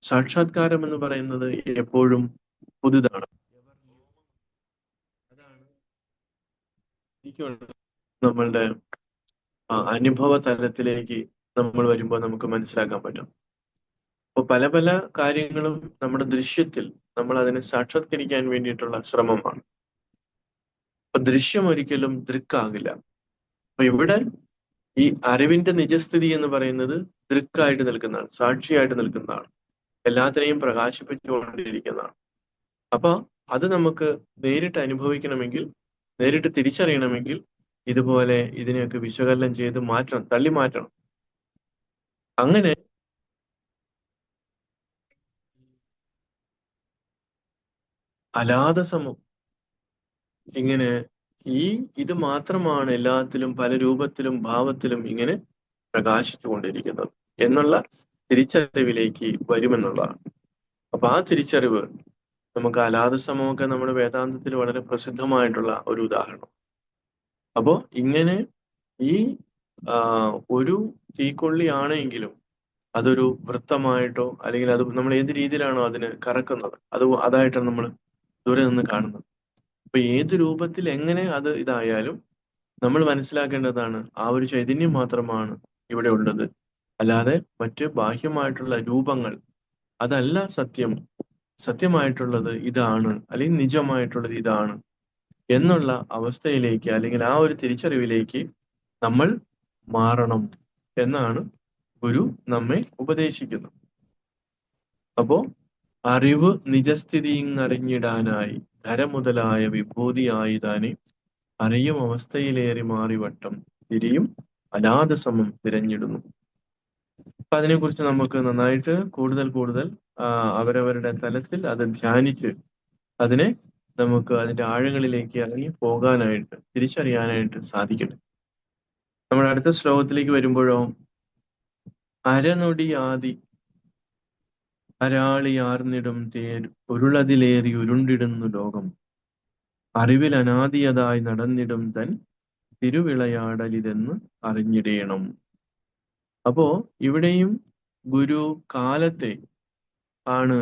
സാക്ഷാത്കാരം എന്ന് പറയുന്നത് എപ്പോഴും പുതുതാണ്. അതാണ് എനിക്കുള്ള നമ്മളുടെ അനുഭവ തലത്തിലേക്ക് നമ്മൾ വരുമ്പോൾ നമുക്ക് മനസ്സിലാക്കാൻ പറ്റും. അപ്പൊ പല പല കാര്യങ്ങളും നമ്മുടെ ദൃശ്യത്തിൽ നമ്മൾ അതിനെ സാക്ഷാത്കരിക്കാൻ വേണ്ടിയിട്ടുള്ള ശ്രമമാണ്. അപ്പൊ ദൃശ്യം ഒരിക്കലും ദൃക്കാകില്ല. അപ്പൊ ഇവിടെ ഈ അറിവിന്റെ നിജസ്ഥിതി എന്ന് പറയുന്നത് ദൃക്കായിട്ട് നിൽക്കുന്നതാണ്, സാക്ഷിയായിട്ട് നിൽക്കുന്നതാണ്, എല്ലാത്തിനെയും പ്രകാശിപ്പിച്ചുകൊണ്ടിരിക്കുന്നതാണ്. അപ്പൊ അത് നമുക്ക് നേരിട്ട് അനുഭവിക്കണമെങ്കിൽ, നേരിട്ട് തിരിച്ചറിയണമെങ്കിൽ ഇതുപോലെ ഇതിനെയൊക്കെ വിശകലനം ചെയ്ത് മാറ്റണം, തള്ളി മാറ്റണം. അങ്ങനെ അലാദസമം ഇങ്ങനെ ഇത് മാത്രമാണ് എല്ലാത്തിലും പല രൂപത്തിലും ഭാവത്തിലും ഇങ്ങനെ പ്രകാശിച്ചു കൊണ്ടിരിക്കുന്നത് എന്നുള്ള തിരിച്ചറിവിലേക്ക് വരുമെന്നുള്ളതാണ്. അപ്പൊ ആ തിരിച്ചറിവ് നമുക്ക് അലാദസമമൊക്കെ നമ്മുടെ വേദാന്തത്തിൽ വളരെ പ്രസിദ്ധമായിട്ടുള്ള ഒരു ഉദാഹരണം. അപ്പോ ഇങ്ങനെ ഈ ഒരു തീക്കൊള്ളി ആണെങ്കിലും അതൊരു വൃത്തമായിട്ടോ, അല്ലെങ്കിൽ അത് നമ്മൾ ഏത് രീതിയിലാണോ അതിന് കറക്കുന്നത്, അതായിട്ടാണ് നമ്മൾ ദൂരെ നിന്ന് കാണുന്നത്. അപ്പൊ ഏത് രൂപത്തിൽ എങ്ങനെ അത് ഇതായാലും നമ്മൾ മനസ്സിലാക്കേണ്ടതാണ് ആ ഒരു ചൈതന്യം മാത്രമാണ് ഇവിടെ ഉള്ളത്, അല്ലാതെ മറ്റ് ബാഹ്യമായിട്ടുള്ള രൂപങ്ങൾ അതല്ല സത്യം. സത്യമായിട്ടുള്ളത് ഇതാണ്, അല്ലെങ്കിൽ നിജമായിട്ടുള്ളത് ഇതാണ് എന്നുള്ള അവസ്ഥയിലേക്ക്, അല്ലെങ്കിൽ ആ ഒരു തിരിച്ചറിവിലേക്ക് നമ്മൾ മാറണം എന്നാണ് ഗുരു നമ്മെ ഉപദേശിക്കുന്നത്. അപ്പോ അറിവ് നിജസ്ഥിതിയിങ്ങറിഞ്ഞിടാനായി ധരമുതലായ വിഭൂതിയായി താനെ അറിയും അവസ്ഥയിലേറി മാറിവട്ടം തിരിയും അലാദസമം തിരഞ്ഞിടുന്നു. അപ്പൊ അതിനെക്കുറിച്ച് നമുക്ക് നന്നായിട്ട് കൂടുതൽ അവരവരുടെ തലത്തിൽ അത് ധ്യാനിച്ച് അതിനെ നമുക്ക് അതിന്റെ ആഴങ്ങളിലേക്ക് ഇറങ്ങി പോകാനായിട്ട്, തിരിച്ചറിയാനായിട്ട് സാധിക്കട്ടെ. നമ്മുടെ അടുത്ത ശ്ലോകത്തിലേക്ക് വരുമ്പോഴോ, അരനൊടി ആദി അരാളിയാർന്നിടും തേർ ഉരുളതിലേറി ഉരുണ്ടിടുന്നു ലോകം, അറിവിൽ അനാദിയതായി നടന്നിടും തൻ തിരുവിളയാടലിതെന്ന് അറിഞ്ഞിടേണം. അപ്പോ ഇവിടെയും ഗുരു കാലത്തെ ആണ്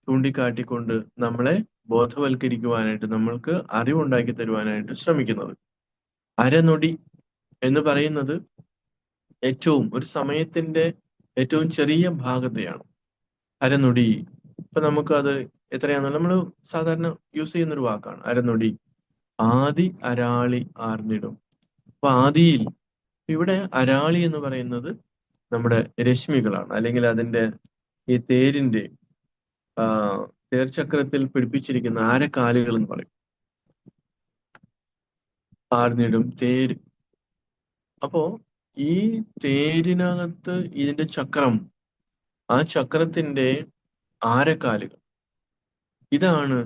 ചൂണ്ടിക്കാട്ടിക്കൊണ്ട് നമ്മളെ ബോധവൽക്കരിക്കുവാനായിട്ട്, നമ്മൾക്ക് അറിവുണ്ടാക്കി തരുവാനായിട്ട് ശ്രമിക്കുന്നത്. അരനൊടി എന്ന് പറയുന്നത് ഒരു സമയത്തിന്റെ ഏറ്റവും ചെറിയ ഭാഗത്തെയാണ് അരനൊടി. ഇപ്പൊ നമുക്ക് അത് എത്രയാണെന്ന് നമ്മൾ സാധാരണ യൂസ് ചെയ്യുന്ന ഒരു വാക്കാണ് അരനൊടി. ആദി അരാളി ആർന്നിടും. അപ്പൊ ആദിയിൽ ഇവിടെ അരാളി എന്ന് പറയുന്നത് നമ്മുടെ രശ്മികളാണ്, അല്ലെങ്കിൽ അതിന്റെ ഈ തേരിന്റെ തേർചക്രത്തിൽ പിടിപ്പിച്ചിരിക്കുന്ന ആരക്കാലുകൾ എന്ന് പറയും. ആർന്നിടും തേര്. അപ്പോ ഈ തേരിനകത്ത് ഇതിന്റെ ചക്രം, ആ ചക്രത്തിന്റെ ആരക്കാലുകൾ, ഇതാണ്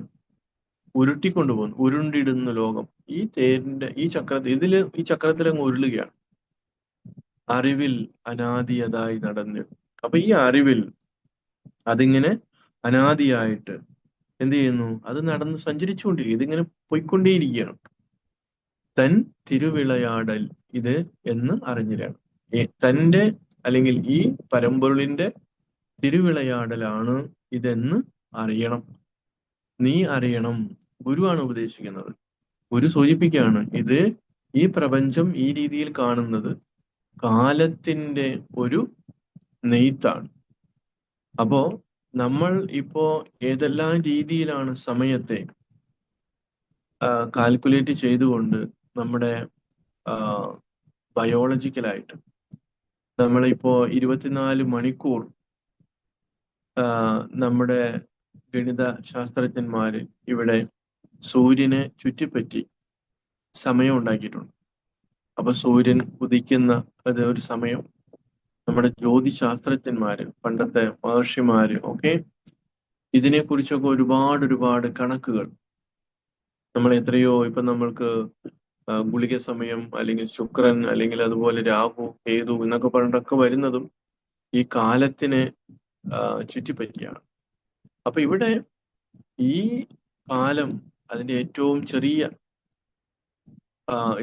ഉരുട്ടിക്കൊണ്ടുപോകുന്നത്. ഉരുണ്ടിടുന്ന ലോകം ഈ തേരിന്റെ ഈ ചക്രത്തിൽ അങ്ങ് ഉരുളുകയാണ്. അറിവിൽ അനാദിയതായി നടന്നിടും. അപ്പൊ ഈ അറിവിൽ അതിങ്ങനെ അനാദിയായിട്ട് എന്ത് ചെയ്യുന്നു? അത് നടന്ന് സഞ്ചരിച്ചുകൊണ്ടിരിക്കും. ഇതിങ്ങനെ പോയിക്കൊണ്ടേയിരിക്കുകയാണ്. തൻ തിരുവിളയാടൽ ഇത് എന്ന് അറിഞ്ഞിരണം. തന്റെ അല്ലെങ്കിൽ ഈ പരമ്പൊരുളിന്റെ തിരുവിളയാടലാണ് ഇതെന്ന് അറിയണം. നീ അറിയണം. ഗുരുവാണ് ഉപദേശിക്കുന്നത്. ഗുരു സൂചിപ്പിക്കുകയാണ്, ഇത് ഈ പ്രപഞ്ചം ഈ രീതിയിൽ കാണുന്നത് കാലത്തിന്റെ ഒരു നെയ്ത്താണ്. അപ്പോ നമ്മൾ ഇപ്പോ ഏതെല്ലാം രീതിയിലാണ് സമയത്തെ കാൽക്കുലേറ്റ് ചെയ്തുകൊണ്ട് നമ്മുടെ ബയോളജിക്കലായിട്ട് നമ്മളിപ്പോ 24 മണിക്കൂർ നമ്മുടെ ഗണിത ശാസ്ത്രജ്ഞന്മാര് ഇവിടെ സൂര്യനെ ചുറ്റിപ്പറ്റി സമയം ഉണ്ടാക്കിയിട്ടുണ്ട്. അപ്പൊ സൂര്യൻ ഉദിക്കുന്ന ഒരു സമയം, നമ്മുടെ ജ്യോതിശാസ്ത്രജ്ഞന്മാര്, പണ്ടത്തെ മഹർഷിമാര് ഒക്കെ ഇതിനെക്കുറിച്ചൊക്കെ ഒരുപാട് കണക്കുകൾ നമ്മൾ എത്രയോ, ഇപ്പൊ നമ്മൾക്ക് ഗുളിക സമയം, അല്ലെങ്കിൽ ശുക്രൻ, അല്ലെങ്കിൽ അതുപോലെ രാഹു കേതു എന്നൊക്കെ പറഞ്ഞിട്ടൊക്കെ വരുന്നതും ഈ കാലത്തിനെ ചുറ്റിപ്പറ്റിയാണ്. അപ്പൊ ഇവിടെ ഈ കാലം അതിന്റെ ഏറ്റവും ചെറിയ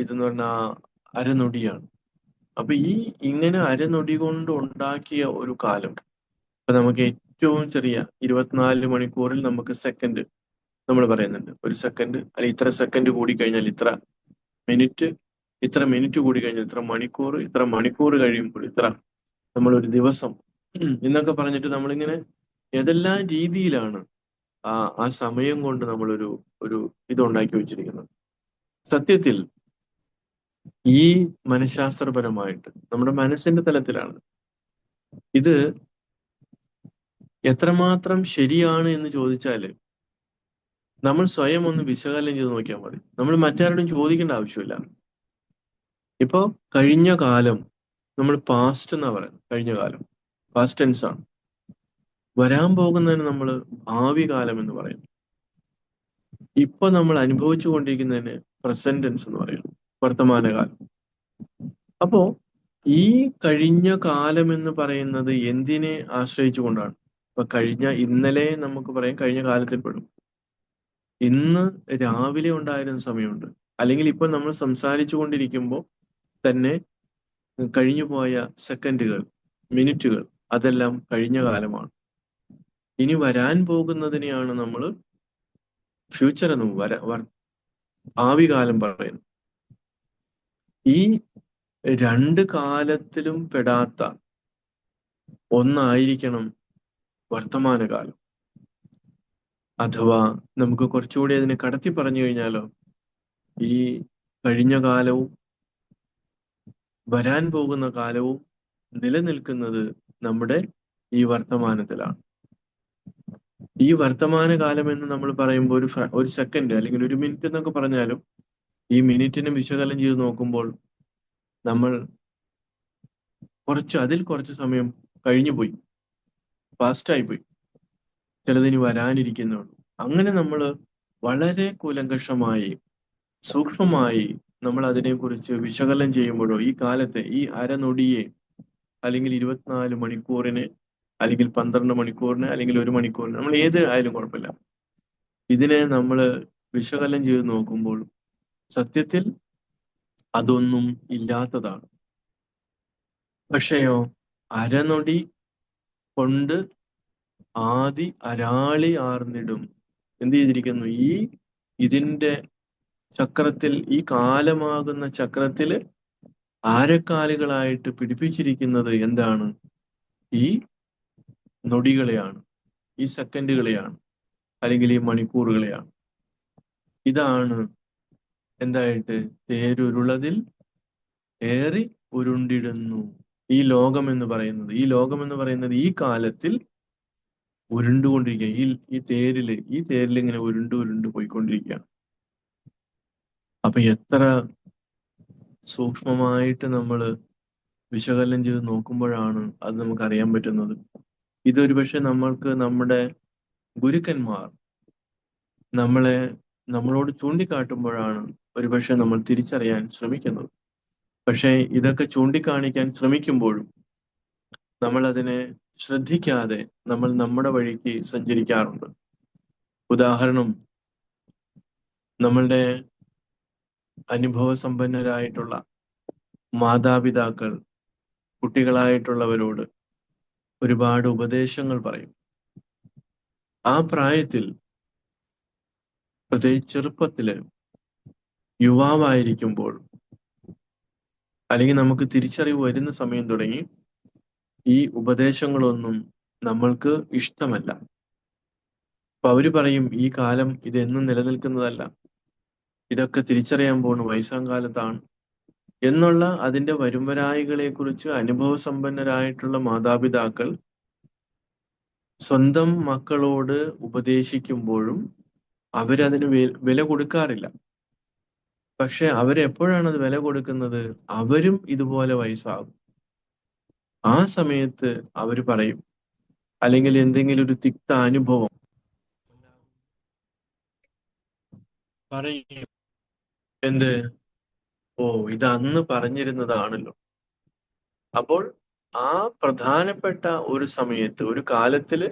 ഇതെന്ന് പറഞ്ഞാൽ അരനൊടിയാണ്. അപ്പൊ ഇങ്ങനെ അരനൊടി കൊണ്ട് ഉണ്ടാക്കിയ ഒരു കാലം, ഇപ്പൊ നമുക്ക് ഏറ്റവും ചെറിയ 24 മണിക്കൂറിൽ നമുക്ക് സെക്കൻഡ് നമ്മൾ പറയുന്നുണ്ട്. ഒരു സെക്കൻഡ് അല്ലെങ്കിൽ ഇത്ര സെക്കൻഡ് കൂടി കഴിഞ്ഞാൽ ഇത്ര മിനിറ്റ്, ഇത്ര മിനിറ്റ് കൂടി കഴിഞ്ഞാൽ ഇത്ര മണിക്കൂർ, ഇത്ര മണിക്കൂർ കഴിയുമ്പോൾ ഇത്ര, നമ്മളൊരു ദിവസം എന്നൊക്കെ പറഞ്ഞിട്ട് നമ്മളിങ്ങനെ ഏതെല്ലാം രീതിയിലാണ് ആ സമയം കൊണ്ട് നമ്മളൊരു ഇതുണ്ടാക്കി വെച്ചിരിക്കുന്നത്. സത്യത്തിൽ ഈ മനഃശാസ്ത്രപരമായിട്ട് നമ്മുടെ മനസ്സിന്റെ തലത്തിലാണ് ഇത് എത്രമാത്രം ശരിയാണ് എന്ന് ചോദിച്ചാല് നമ്മൾ സ്വയം ഒന്ന് വിശകലനം ചെയ്ത് നോക്കിയാൽ മതി. നമ്മൾ മറ്റാരോടും ചോദിക്കേണ്ട ആവശ്യമില്ല. ഇപ്പൊ കഴിഞ്ഞ കാലം നമ്മൾ പാസ്റ്റ് എന്നാ പറയുന്നത്. കഴിഞ്ഞ കാലം പാസ്റ്റ് ടെൻസ് ആണ്. വരാൻ പോകുന്നതിന് നമ്മൾ ഭാവി കാലം എന്ന് പറയുന്നു. ഇപ്പൊ നമ്മൾ അനുഭവിച്ചു കൊണ്ടിരിക്കുന്നതിന് പ്രസന്റ് ടെൻസ് എന്ന് പറയുന്നു, വർത്തമാനകാലം. അപ്പോ ഈ കഴിഞ്ഞ കാലം എന്ന് പറയുന്നത് എന്തിനെ ആശ്രയിച്ചുകൊണ്ടാണ്? ഇപ്പൊ ഇന്നലെ നമുക്ക് പറയാം കഴിഞ്ഞ കാലത്തിൽ പെടും. ഇന്ന് രാവിലെ ഉണ്ടായിരുന്ന സമയമുണ്ട്, അല്ലെങ്കിൽ ഇപ്പൊ നമ്മൾ സംസാരിച്ചു കൊണ്ടിരിക്കുമ്പോൾ തന്നെ കഴിഞ്ഞു പോയ സെക്കൻഡുകൾ, മിനിറ്റുകൾ, അതെല്ലാം കഴിഞ്ഞ കാലമാണ്. ഇനി വരാൻ പോകുന്നതിനെയാണ് നമ്മൾ ഫ്യൂച്ചർ എന്ന് ഭാവി കാലം പറയുന്നത്. ഈ രണ്ട് കാലത്തിലും പെടാത്ത ഒന്നായിരിക്കണം വർത്തമാനകാലം. അഥവാ നമുക്ക് കുറച്ചുകൂടി അതിനെ കടത്തി പറഞ്ഞു കഴിഞ്ഞാലോ, ഈ കഴിഞ്ഞ കാലവും വരാൻ പോകുന്ന കാലവും നിലനിൽക്കുന്നത് നമ്മുടെ ഈ വർത്തമാനത്തിലാണ്. ഈ വർത്തമാനകാലം എന്ന് നമ്മൾ പറയുമ്പോൾ ഒരു സെക്കൻഡ് അല്ലെങ്കിൽ ഒരു മിനിറ്റ് എന്നൊക്കെ പറഞ്ഞാലും ഈ മിനിറ്റിനെ വിശകലനം ചെയ്ത് നോക്കുമ്പോൾ നമ്മൾ അതിൽ കുറച്ച് സമയം കഴിഞ്ഞുപോയി, പാസ്റ്റായി പോയി, ചിലതിന് വരാനിരിക്കുന്നുള്ളൂ. അങ്ങനെ നമ്മൾ വളരെ കൂലങ്കഷമായി സൂക്ഷ്മമായി നമ്മൾ അതിനെക്കുറിച്ച് വിശകലനം ചെയ്യുമ്പോഴോ ഈ കാലത്തെ ഈ അരനൊടിയെ അല്ലെങ്കിൽ 24 മണിക്കൂറിന് അല്ലെങ്കിൽ 12 മണിക്കൂറിന് അല്ലെങ്കിൽ 1 മണിക്കൂറിന് നമ്മൾ ഏത് ആയാലും കുഴപ്പമില്ല, ഇതിനെ നമ്മൾ വിശകലനം ചെയ്ത് നോക്കുമ്പോൾ സത്യത്തിൽ അതൊന്നും ഇല്ലാത്തതാണ്. പക്ഷെയോ അരനൊടി കൊണ്ട് ആദി അരാളി ആർന്നിടും. എന്ത് ചെയ്തിരിക്കുന്നു? ഇതിന്റെ ചക്രത്തിൽ, ഈ കാലമാകുന്ന ചക്രത്തില് ആരക്കാലുകളായിട്ട് പിടിപ്പിച്ചിരിക്കുന്നത് എന്താണ്? ഈ നൊടികളെയാണ്, ഈ സെക്കൻഡുകളെയാണ്, അല്ലെങ്കിൽ ഈ മണിക്കൂറുകളെയാണ്. ഇതാണ് എന്തായിട്ട് തേരുരുളതിൽ ഏറി ഉരുണ്ടിടുന്നു. ഈ ലോകം എന്ന് പറയുന്നത് ഈ കാലത്തിൽ ഉരുണ്ടുകൊണ്ടിരിക്കുക. ഈ തേരില് ഇങ്ങനെ ഉരുണ്ട് പോയിക്കൊണ്ടിരിക്കുകയാണ്. അപ്പൊ എത്ര സൂക്ഷ്മമായിട്ട് നമ്മൾ വിശകലനം ചെയ്ത് നോക്കുമ്പോഴാണ് അത് നമുക്ക് അറിയാൻ പറ്റുന്നത്. ഇതൊരു പക്ഷെ നമ്മൾക്ക് നമ്മുടെ ഗുരുക്കന്മാർ നമ്മളോട് ചൂണ്ടിക്കാട്ടുമ്പോഴാണ് ഒരുപക്ഷെ നമ്മൾ തിരിച്ചറിയാൻ ശ്രമിക്കുന്നത്. പക്ഷെ ഇതൊക്കെ ചൂണ്ടിക്കാണിക്കാൻ ശ്രമിക്കുമ്പോഴും നമ്മൾ അതിനെ ശ്രദ്ധിക്കാതെ നമ്മൾ നമ്മുടെ വഴിക്ക് സഞ്ചരിക്കാറുണ്ട്. ഉദാഹരണം, നമ്മളുടെ അനുഭവ സമ്പന്നരായിട്ടുള്ള മാതാപിതാക്കൾ കുട്ടികളായിട്ടുള്ളവരോട് ഒരുപാട് ഉപദേശങ്ങൾ പറയും. ആ പ്രായത്തിൽ, പ്രത്യേകിച്ച് ചെറുപ്പത്തില്, യുവാവായിരിക്കുമ്പോൾ, അല്ലെങ്കിൽ നമുക്ക് തിരിച്ചറിവ് വരുന്ന സമയം തുടങ്ങി ഈ ഉപദേശങ്ങളൊന്നും നമ്മൾക്ക് ഇഷ്ടമല്ല. അപ്പൊ അവര് പറയും, ഈ കാലം ഇതെന്നും നിലനിൽക്കുന്നതല്ല, ഇതൊക്കെ തിരിച്ചറിയാൻ പോകുന്ന വയസ്സാം കാലത്താണ് എന്നുള്ള അതിന്റെ വരുംവരായികളെ കുറിച്ച് അനുഭവസമ്പന്നരായിട്ടുള്ള മാതാപിതാക്കൾ സ്വന്തം മക്കളോട് ഉപദേശിക്കുമ്പോഴും അവരതിന് വില കൊടുക്കാറില്ല. പക്ഷെ അവരെപ്പോഴാണ് അത് വില കൊടുക്കുന്നത്? അവരും ഇതുപോലെ വയസ്സാകും. ആ സമയത്ത് അവര് പറയും, അല്ലെങ്കിൽ എന്തെങ്കിലും ഒരു തിക്ത അനുഭവം പറയും, എന്ത്, ഓ ഇത് അന്ന് പറഞ്ഞിരുന്നതാണല്ലോ. അപ്പോൾ ആ പ്രധാനപ്പെട്ട ഒരു സമയത്ത്, ഒരു കാലത്തില്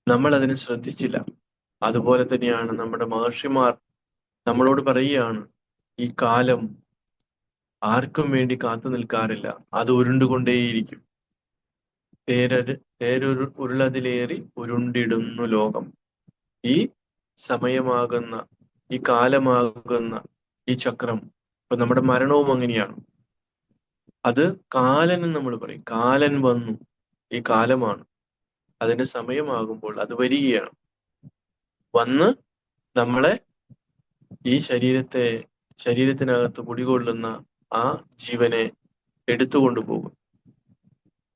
നമ്മൾ അതിനെ ശ്രദ്ധിച്ചില്ല. അതുപോലെ തന്നെയാണ് നമ്മുടെ മഹർഷിമാർ നമ്മളോട് പറയുകയാണ്, ഈ കാലം ആർക്കും വേണ്ടി കാത്തു നിൽക്കാറില്ല, അത് ഉരുണ്ടുകൊണ്ടേയിരിക്കും. ഉരുളതിലേറി ഉരുണ്ടിടുന്നു ലോകം. ഈ സമയമാകുന്ന, ഈ കാലമാകുന്ന ഈ ചക്രം, ഇപ്പൊ നമ്മുടെ മരണവും അങ്ങനെയാണ്. അത് കാലൻ എന്ന് നമ്മൾ പറയും. കാലൻ വന്നു, ഈ കാലമാണ്, അതിന്റെ സമയമാകുമ്പോൾ അത് വരികയാണ്. വന്ന് നമ്മളെ, ഈ ശരീരത്തിനകത്ത് കുടികൊള്ളുന്ന ആ ജീവനെ എടുത്തുകൊണ്ടു പോകും.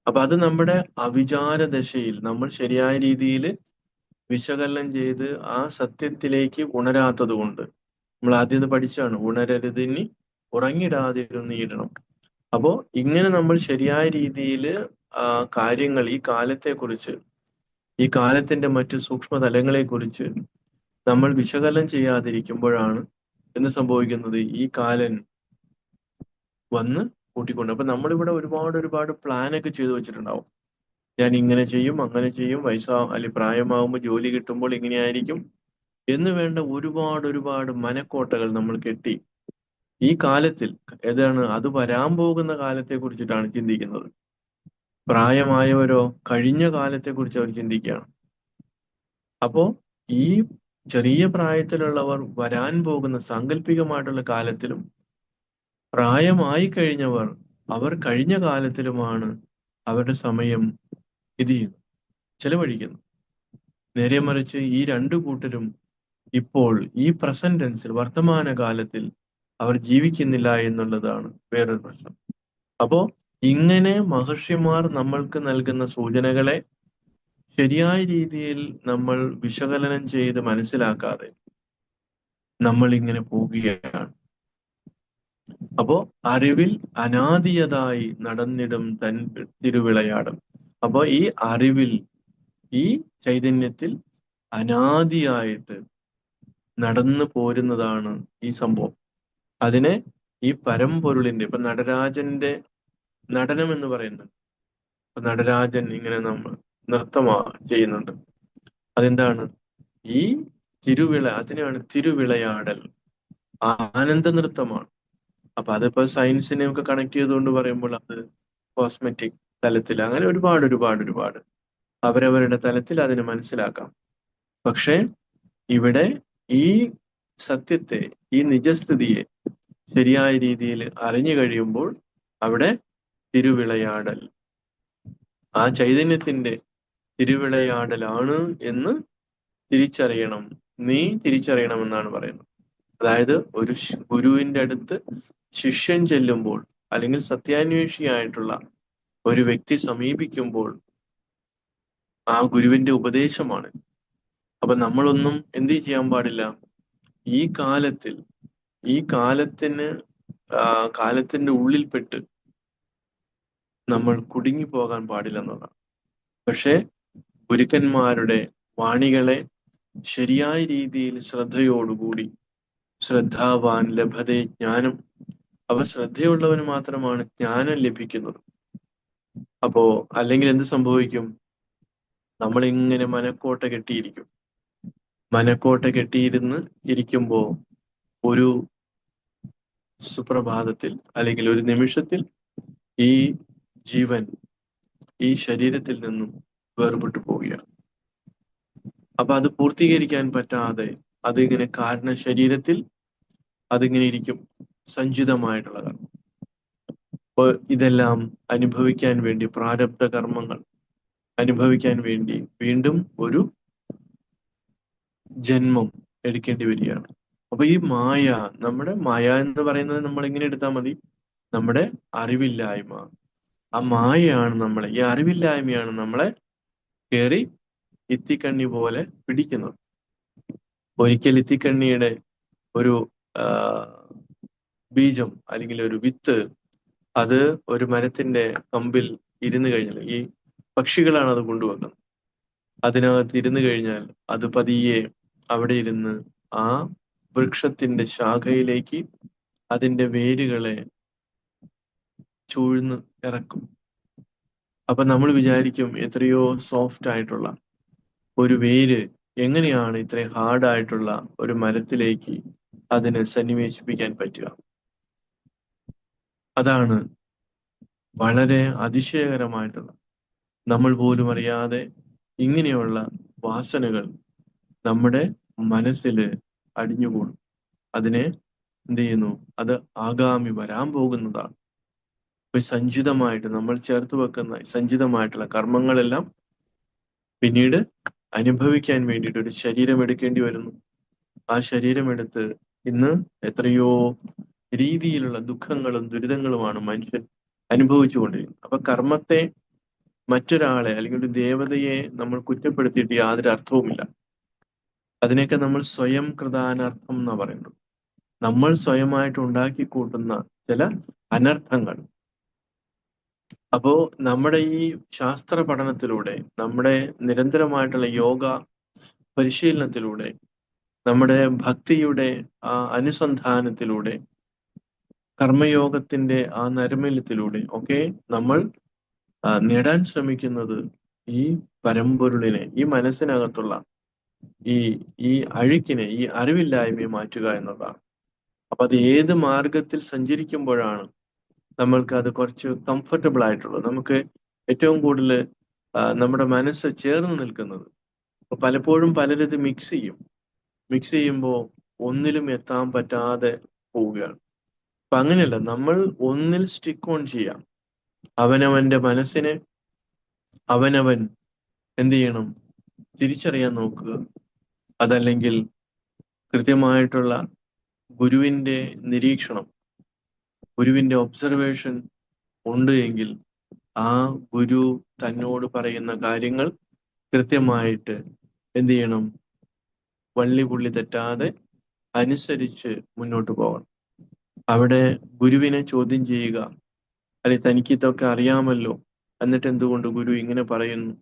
അപ്പൊ അത് നമ്മുടെ അവിചാര ദശയിൽ നമ്മൾ ശരിയായ രീതിയിൽ വിശകലനം ചെയ്ത് ആ സത്യത്തിലേക്ക് ഉണരാത്തത് കൊണ്ട്, നമ്മൾ ആദ്യം പഠിച്ചാണ്, ഉണരരുതിനി ഉറങ്ങിടാതിരുന്നിടണം. അപ്പോ ഇങ്ങനെ നമ്മൾ ശരിയായ രീതിയിൽ കാര്യങ്ങൾ, ഈ കാലത്തെക്കുറിച്ച്, ഈ കാലത്തിന്റെ മറ്റു സൂക്ഷ്മതലങ്ങളെ കുറിച്ച് നമ്മൾ വിശകലനം ചെയ്യാതിരിക്കുമ്പോഴാണ് എന്ത് സംഭവിക്കുന്നത്? ഈ കാലൻ വന്ന് കൂട്ടിക്കൊണ്ട്. അപ്പൊ നമ്മളിവിടെ ഒരുപാട് പ്ലാനൊക്കെ ചെയ്തു വെച്ചിട്ടുണ്ടാവും. ഞാൻ ഇങ്ങനെ ചെയ്യും, അങ്ങനെ ചെയ്യും, അല്ലെങ്കിൽ പ്രായമാകുമ്പോൾ ജോലി കിട്ടുമ്പോൾ ഇങ്ങനെയായിരിക്കും എന്ന് വേണ്ട ഒരുപാട് മനക്കോട്ടകൾ നമ്മൾ കെട്ടി ഈ കാലത്തിൽ, ഏതാണ് അത് വരാൻ പോകുന്ന കാലത്തെ കുറിച്ചിട്ടാണ് ചിന്തിക്കുന്നത്. പ്രായമായവരോ കഴിഞ്ഞ കാലത്തെ കുറിച്ച് അവർ ചിന്തിക്കുകയാണ്. അപ്പോ ഈ ചെറിയ പ്രായത്തിലുള്ളവർ വരാൻ പോകുന്ന സാങ്കല്പികമായിട്ടുള്ള കാലത്തിലും, പ്രായമായി കഴിഞ്ഞവർ അവർ കഴിഞ്ഞ കാലത്തിലുമാണ് അവരുടെ സമയം ചെലവഴിക്കുന്നു. നേരെ മറിച്ച് ഈ രണ്ടു കൂട്ടരും ഇപ്പോൾ ഈ പ്രസന്റ് ടെൻസിൽ, വർത്തമാന കാലത്തിൽ അവർ ജീവിക്കുന്നില്ല എന്നുള്ളതാണ് വേറൊരു പ്രശ്നം. അപ്പോ ഇങ്ങനെ മഹർഷിമാർ നമ്മൾക്ക് നൽകുന്ന സൂചനകളെ ശരിയായ രീതിയിൽ നമ്മൾ വിശകലനം ചെയ്ത് മനസ്സിലാക്കാതെ നമ്മൾ ഇങ്ങനെ പോവുകയാണ്. അപ്പോ അറിവിൽ അനാദിയതായി നടന്നിടും തൻ തിരുവിളയാടും. അപ്പോ ഈ അറിവിൽ, ഈ ചൈതന്യത്തിൽ അനാദിയായിട്ട് നടന്നു പോരുന്നതാണ് ഈ സംഭവം. അതിനെ ഈ പരമ്പൊരുളിന്റെ, ഇപ്പൊ നടരാജന്റെ നടനം എന്ന് പറയുന്നത്, ഇപ്പൊ നടരാജൻ ഇങ്ങനെ നമ്മൾ നൃത്തമാ ചെയ്യുന്നുണ്ട്. അതെന്താണ്? ഈ അതിനെയാണ് തിരുവിളയാടൽ, ആനന്ദ നൃത്തമാണ്. അപ്പൊ അതിപ്പോ സയൻസിനെ ഒക്കെ കണക്ട് ചെയ്തുകൊണ്ട് പറയുമ്പോൾ അത് കോസ്മെറ്റിക് തലത്തിൽ, അങ്ങനെ ഒരുപാട് ഒരുപാട് ഒരുപാട് അവരവരുടെ തലത്തിൽ അതിനെ മനസ്സിലാക്കാം. പക്ഷെ ഇവിടെ ഈ സത്യത്തെ, ഈ നിജസ്ഥിതിയെ ശരിയായ രീതിയിൽ അറിഞ്ഞു കഴിയുമ്പോൾ അവിടെ തിരുവിളയാടൽ, ആ ചൈതന്യത്തിന്റെ തിരുവിളയാടലാണ് എന്ന് തിരിച്ചറിയണം, നീ തിരിച്ചറിയണമെന്നാണ് പറയുന്നത്. അതായത് ഒരു ഗുരുവിന്റെ അടുത്ത് ശിഷ്യൻ ചെല്ലുമ്പോൾ, അല്ലെങ്കിൽ സത്യാന്വേഷിയായിട്ടുള്ള ഒരു വ്യക്തി സമീപിക്കുമ്പോൾ ആ ഗുരുവിന്റെ ഉപദേശമാണ്. അപ്പൊ നമ്മളൊന്നും എന്ത് ചെയ്യാൻ പാടില്ല, ഈ കാലത്തിൽ, ഈ കാലത്തിന്റെ ഉള്ളിൽപ്പെട്ട് നമ്മൾ കുടുങ്ങി പോകാൻ പാടില്ല എന്നതാണ്. പക്ഷെ ഗുരുക്കന്മാരുടെ വാണികളെ ശരിയായ രീതിയിൽ ശ്രദ്ധയോടുകൂടി, ശ്രദ്ധാവാൻ ലഭതേ ജ്ഞാനം, അവ ശ്രദ്ധയുള്ളവന് മാത്രമാണ് ജ്ഞാനം ലഭിക്കുന്നത്. അപ്പോ അല്ലെങ്കിൽ എന്ത് സംഭവിക്കും? നമ്മളിങ്ങനെ മനക്കോട്ട കെട്ടിയിരിക്കും. മനക്കോട്ട ഇരിക്കുമ്പോ ഒരു സുപ്രഭാതത്തിൽ അല്ലെങ്കിൽ ഒരു നിമിഷത്തിൽ ഈ ജീവൻ ഈ ശരീരത്തിൽ നിന്നും വേർപെട്ടു പോവുകയാണ്. അപ്പൊ അത് പൂർത്തീകരിക്കാൻ പറ്റാതെ അതിങ്ങനെ ശരീരത്തിൽ അതിങ്ങനെ ഇരിക്കും, സഞ്ചിതമായിട്ടുള്ളതാണ്. അപ്പൊ ഇതെല്ലാം അനുഭവിക്കാൻ വേണ്ടി, പ്രാരബ്ധ കർമ്മങ്ങൾ അനുഭവിക്കാൻ വേണ്ടി വീണ്ടും ഒരു ജന്മം എടുക്കേണ്ടി വരികയാണ്. അപ്പൊ ഈ നമ്മുടെ മായ എന്ന് പറയുന്നത് നമ്മൾ എങ്ങനെ എടുത്താൽ മതി? നമ്മുടെ അറിവില്ലായ്മ. ആ മായയാണ് നമ്മളെ, ഈ അറിവില്ലായ്മയാണ് നമ്മളെ കയറി ഇത്തിക്കണ്ണി പോലെ പിടിക്കുന്നത്. ഒരിക്കൽ ഇത്തിക്കണ്ണിയുടെ ഒരു ബീജം അല്ലെങ്കിൽ ഒരു വിത്ത് അത് ഒരു മരത്തിന്റെ കമ്പിൽ ഇരുന്ന് കഴിഞ്ഞാൽ, ഈ പക്ഷികളാണ് അത് കൊണ്ടുവന്നത്, അതിനകത്ത് ഇരുന്ന് കഴിഞ്ഞാൽ അത് പതിയെ അവിടെ ഇരുന്ന് ആ വൃക്ഷത്തിന്റെ ശാഖയിലേക്ക് അതിന്റെ വേരുകളെ ചൂഴ്ന്ന് ഇറക്കും. അപ്പൊ നമ്മൾ വിചാരിക്കും, എത്രയോ സോഫ്റ്റ് ആയിട്ടുള്ള ഒരു വേര് എങ്ങനെയാണ് ഇത്രയും ഹാർഡായിട്ടുള്ള ഒരു മരത്തിലേക്ക് അതിനെ സന്നിവേശിപ്പിക്കാൻ പറ്റുക? അതാണ് വളരെ അതിശയകരമായിട്ടുള്ള, നമ്മൾ പോലും അറിയാതെ ഇങ്ങനെയുള്ള വാസനകൾ നമ്മുടെ മനസ്സിൽ അടിഞ്ഞുകൂടും. അതിനെ എന്ത് ചെയ്യുന്നു? അത് ആഗാമി വരാൻ പോകുന്നതാണ്. ഇപ്പൊ സഞ്ചിതമായിട്ട് നമ്മൾ ചേർത്ത് വെക്കുന്ന സഞ്ചിതമായിട്ടുള്ള കർമ്മങ്ങളെല്ലാം പിന്നീട് അനുഭവിക്കാൻ വേണ്ടിയിട്ട് ഒരു ശരീരം എടുക്കേണ്ടി വരുന്നു. ആ ശരീരമെടുത്ത് ഇന്ന് എത്രയോ രീതിയിലുള്ള ദുഃഖങ്ങളും ദുരിതങ്ങളുമാണ് മനുഷ്യൻ അനുഭവിച്ചു കൊണ്ടിരിക്കുന്നത്. അപ്പൊ കർമ്മത്തെ, മറ്റൊരാളെ അല്ലെങ്കിൽ ഒരു ദേവതയെ നമ്മൾ കുറ്റപ്പെടുത്തിയിട്ട് യാതൊരു അർത്ഥവുമില്ല. അതിനെയൊക്കെ നമ്മൾ സ്വയം കൃതാനർത്ഥം എന്നാ പറയുന്നത്. നമ്മൾ സ്വയമായിട്ട് ഉണ്ടാക്കി കൂട്ടുന്ന ചില അനർത്ഥങ്ങൾ. അപ്പോ നമ്മുടെ ഈ ശാസ്ത്ര പഠനത്തിലൂടെ, നമ്മുടെ നിരന്തരമായിട്ടുള്ള യോഗ പരിശീലനത്തിലൂടെ, നമ്മുടെ ഭക്തിയുടെ ആ അനുസന്ധാനത്തിലൂടെ, കർമ്മയോഗത്തിന്റെ ആ നൈർമല്യത്തിലൂടെ ഒക്കെ നമ്മൾ നേടാൻ ശ്രമിക്കുന്നത് ഈ പരമ്പൊരുളിനെ, ഈ മനസ്സിനകത്തുള്ള ഈ അഴുക്കിനെ, ഈ അറിവില്ലായ്മയെ മാറ്റുക എന്നുള്ളതാണ്. അപ്പൊ അത് ഏത് മാർഗത്തിൽ സഞ്ചരിക്കുമ്പോഴാണ് നമ്മൾക്ക് അത് കുറച്ച് കംഫർട്ടബിൾ ആയിട്ടുള്ളത്, നമുക്ക് ഏറ്റവും കൂടുതൽ നമ്മുടെ മനസ്സ് ചേർന്ന് നിൽക്കുന്നത്. അപ്പൊ പലപ്പോഴും പലരും ഇത് മിക്സ് ചെയ്യുമ്പോൾ ഒന്നിലും എത്താൻ പറ്റാതെ പോവുകയാണ്. അപ്പൊ അങ്ങനെയല്ല, നമ്മൾ ഒന്നിൽ സ്റ്റിക്ക് ഓൺ ചെയ്യാം. അവനവന്റെ മനസ്സിനെ അവനവൻ എന്ത് ചെയ്യണം? തിരിച്ചറിയാൻ നോക്കുക. അതല്ലെങ്കിൽ കൃത്യമായിട്ടുള്ള ഗുരുവിന്റെ നിരീക്ഷണം, ഗുരുവിന്റെ ഒബ്സർവേഷൻ ഉണ്ട് എങ്കിൽ ആ ഗുരു തന്നോട് പറയുന്ന കാര്യങ്ങൾ കൃത്യമായിട്ട് എന്ത് ചെയ്യണം? വള്ളി പുള്ളി തെറ്റാതെ അനുസരിച്ച് മുന്നോട്ട് പോകണം. അവിടെ ഗുരുവിനെ ചോദ്യം ചെയ്യുക, അല്ലെ തനിക്ക് ഇതൊക്കെ അറിയാമല്ലോ, എന്നിട്ട് എന്തുകൊണ്ട് ഗുരു ഇങ്ങനെ പറയുന്നു,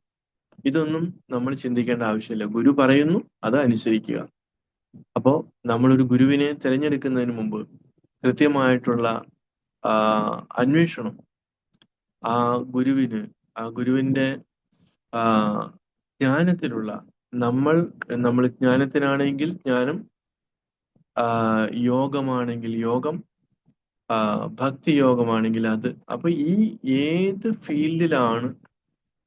ഇതൊന്നും നമ്മൾ ചിന്തിക്കേണ്ട ആവശ്യമില്ല. ഗുരു പറയുന്നു, അത് അനുസരിക്കുക. അപ്പോൾ നമ്മളൊരു ഗുരുവിനെ തിരഞ്ഞെടുക്കുന്നതിന് മുമ്പ് കൃത്യമായിട്ടുള്ള അന്വേഷണം ആ ഗുരുവിന്റെ ജ്ഞാനത്തിലുള്ള നമ്മൾ ജ്ഞാനത്തിനാണെങ്കിൽ ജ്ഞാനം, യോഗമാണെങ്കിൽ യോഗം, ഭക്തി യോഗമാണെങ്കിൽ അത്. അപ്പൊ ഈ ഏത് ഫീൽഡിലാണ്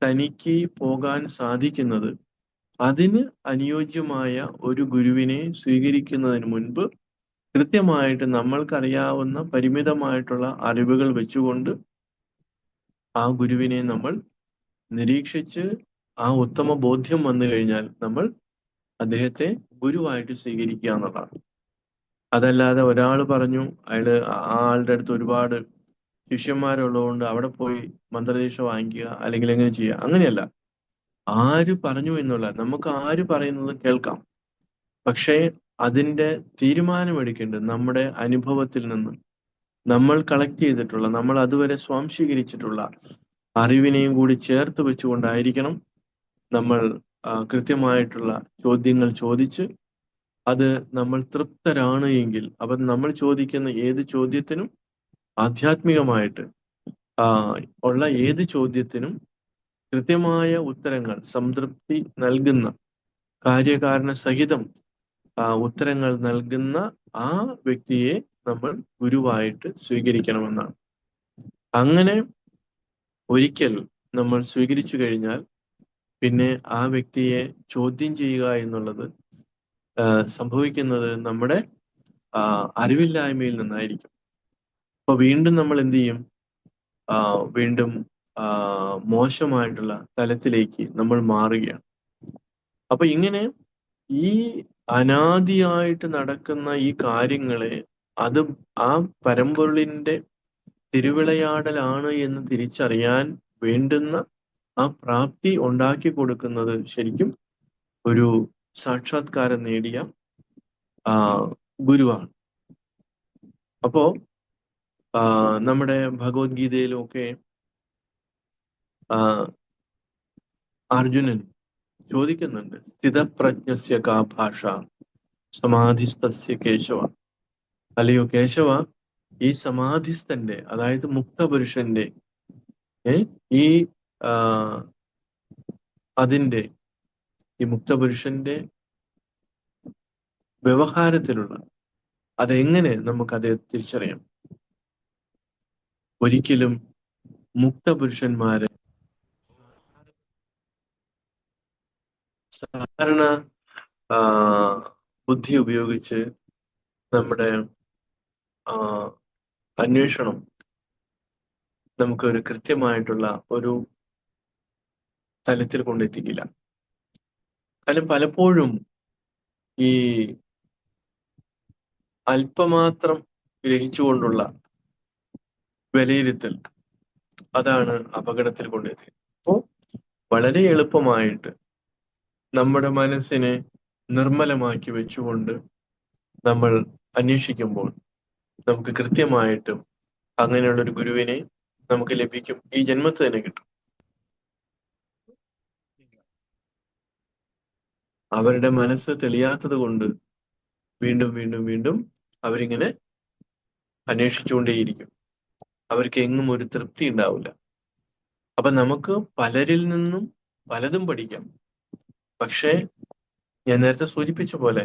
തനിക്ക് പോകാൻ സാധിക്കുന്നത് അതിന് അനുയോജ്യമായ ഒരു ഗുരുവിനെ സ്വീകരിക്കുന്നതിന് മുൻപ് കൃത്യമായിട്ട് നമ്മൾക്കറിയാവുന്ന പരിമിതമായിട്ടുള്ള അറിവുകൾ വെച്ചുകൊണ്ട് ആ ഗുരുവിനെ നമ്മൾ നിരീക്ഷിച്ച് ആ ഉത്തമ ബോധ്യം വന്നു കഴിഞ്ഞാൽ നമ്മൾ അദ്ദേഹത്തെ ഗുരുവായിട്ട് സ്വീകരിക്കുക എന്നുള്ളതാണ്. അതല്ലാതെ ഒരാൾ പറഞ്ഞു ആ ആളുടെ അടുത്ത് ഒരുപാട് ശിഷ്യന്മാരുള്ളതുകൊണ്ട് അവിടെ പോയി മന്ത്രദീക്ഷ വാങ്ങിക്കുക അല്ലെങ്കിൽ എങ്ങനെ ചെയ്യുക, അങ്ങനെയല്ല. ആര് പറഞ്ഞു എന്നുള്ള, നമുക്ക് ആര് പറയുന്നത് കേൾക്കാം, പക്ഷേ അതിന്റെ തീരുമാനമെടുക്കേണ്ടത് നമ്മുടെ അനുഭവത്തിൽ നിന്ന് നമ്മൾ കളക്ട് ചെയ്തിട്ടുള്ള, നമ്മൾ അതുവരെ സ്വാംശീകരിച്ചിട്ടുള്ള അറിവിനെയും കൂടി ചേർത്ത് വെച്ചുകൊണ്ടായിരിക്കണം നമ്മൾ കൃത്യമായിട്ടുള്ള ചോദ്യങ്ങൾ ചോദിച്ച് അത് നമ്മൾ തൃപ്തരാണ് എങ്കിൽ, അപ്പം നമ്മൾ ചോദിക്കുന്ന ഏത് ചോദ്യത്തിനും ആധ്യാത്മികമായിട്ട് ഉള്ള ഏത് ചോദ്യത്തിനും കൃത്യമായ ഉത്തരങ്ങൾ, സംതൃപ്തി നൽകുന്ന, കാര്യകാരണ സഹിതം ഉത്തരങ്ങൾ നൽകുന്ന ആ വ്യക്തിയെ നമ്മൾ ഗുരുവായിട്ട് സ്വീകരിക്കണമെന്നാണ്. അങ്ങനെ ഒരിക്കൽ നമ്മൾ സ്വീകരിച്ചു കഴിഞ്ഞാൽ പിന്നെ ആ വ്യക്തിയെ ചോദ്യം ചെയ്യുക എന്നുള്ളത് സംഭവിക്കുന്നത് നമ്മുടെ അറിവില്ലായ്മയിൽ നിന്നായിരിക്കും. അപ്പൊ വീണ്ടും നമ്മൾ എന്ത് ചെയ്യും? വീണ്ടും മോശമായിട്ടുള്ള തലത്തിലേക്ക് നമ്മൾ മാറുകയാണ്. അപ്പൊ ഇങ്ങനെ ഈ അനാദിയായിട്ട് നടക്കുന്ന ഈ കാര്യങ്ങളെ അത് ആ പരമ്പൊരുളിന്റെ തിരുവിളയാടലാണ് എന്ന് തിരിച്ചറിയാൻ വേണ്ടുന്ന ആ പ്രാപ്തി ഉണ്ടാക്കി കൊടുക്കുന്നത് ശരിക്കും ഒരു സാക്ഷാത്കാരം നേടിയ ഗുരുവാണ്. അപ്പോ നമ്മുടെ ഭഗവത്ഗീതയിലും ഒക്കെ അർജുനൻ ചോദിക്കുന്നുണ്ട്, സ്ഥിതപ്രജ്ഞസ്യ കാ ഭാഷ സമാധിസ്ഥസ്യ കേശവ. അല്ലയോ കേശവ, ഈ സമാധിസ്ഥന്റെ, അതായത് മുക്തപുരുഷന്റെ ഈ മുക്തപുരുഷന്റെ വ്യവഹാരത്തിലുള്ള അതെങ്ങനെ നമുക്കത് തിരിച്ചറിയാം? ഒരിക്കലും മുക്തപുരുഷന്മാരെ സാധാരണ ബുദ്ധി ഉപയോഗിച്ച് നമ്മുടെ അന്വേഷണം നമുക്കൊരു കൃത്യമായിട്ടുള്ള ഒരു തലത്തിൽ കൊണ്ടെത്തിക്കില്ല. കാരണം പലപ്പോഴും ഈ അല്പമാത്രം ഗ്രഹിച്ചുകൊണ്ടുള്ള വിലയിരുത്തൽ അതാണ് അപകടത്തിൽ കൊണ്ടെത്തി. അപ്പോൾ വളരെ എളുപ്പമായിട്ട് നമ്മുടെ മനസ്സിനെ നിർമ്മലമാക്കി വെച്ചുകൊണ്ട് നമ്മൾ അന്വേഷിക്കുമ്പോൾ നമുക്ക് കൃത്യമായിട്ടും അങ്ങനെയുള്ള ഒരു ഗുരുവിനെ നമുക്ക് ലഭിക്കും, ഈ ജന്മത്തിൽ തന്നെ കിട്ടും. അവരുടെ മനസ്സ് തെളിയാത്തത് കൊണ്ട് വീണ്ടും വീണ്ടും വീണ്ടും അവരിങ്ങനെ അന്വേഷിച്ചുകൊണ്ടേയിരിക്കും. അവർക്ക് എങ്ങും ഒരു തൃപ്തി ഉണ്ടാവില്ല. അപ്പൊ നമുക്ക് പലരിൽ നിന്നും പലതും പഠിക്കാം. പക്ഷേ ഞാൻ നേരത്തെ സൂചിപ്പിച്ച പോലെ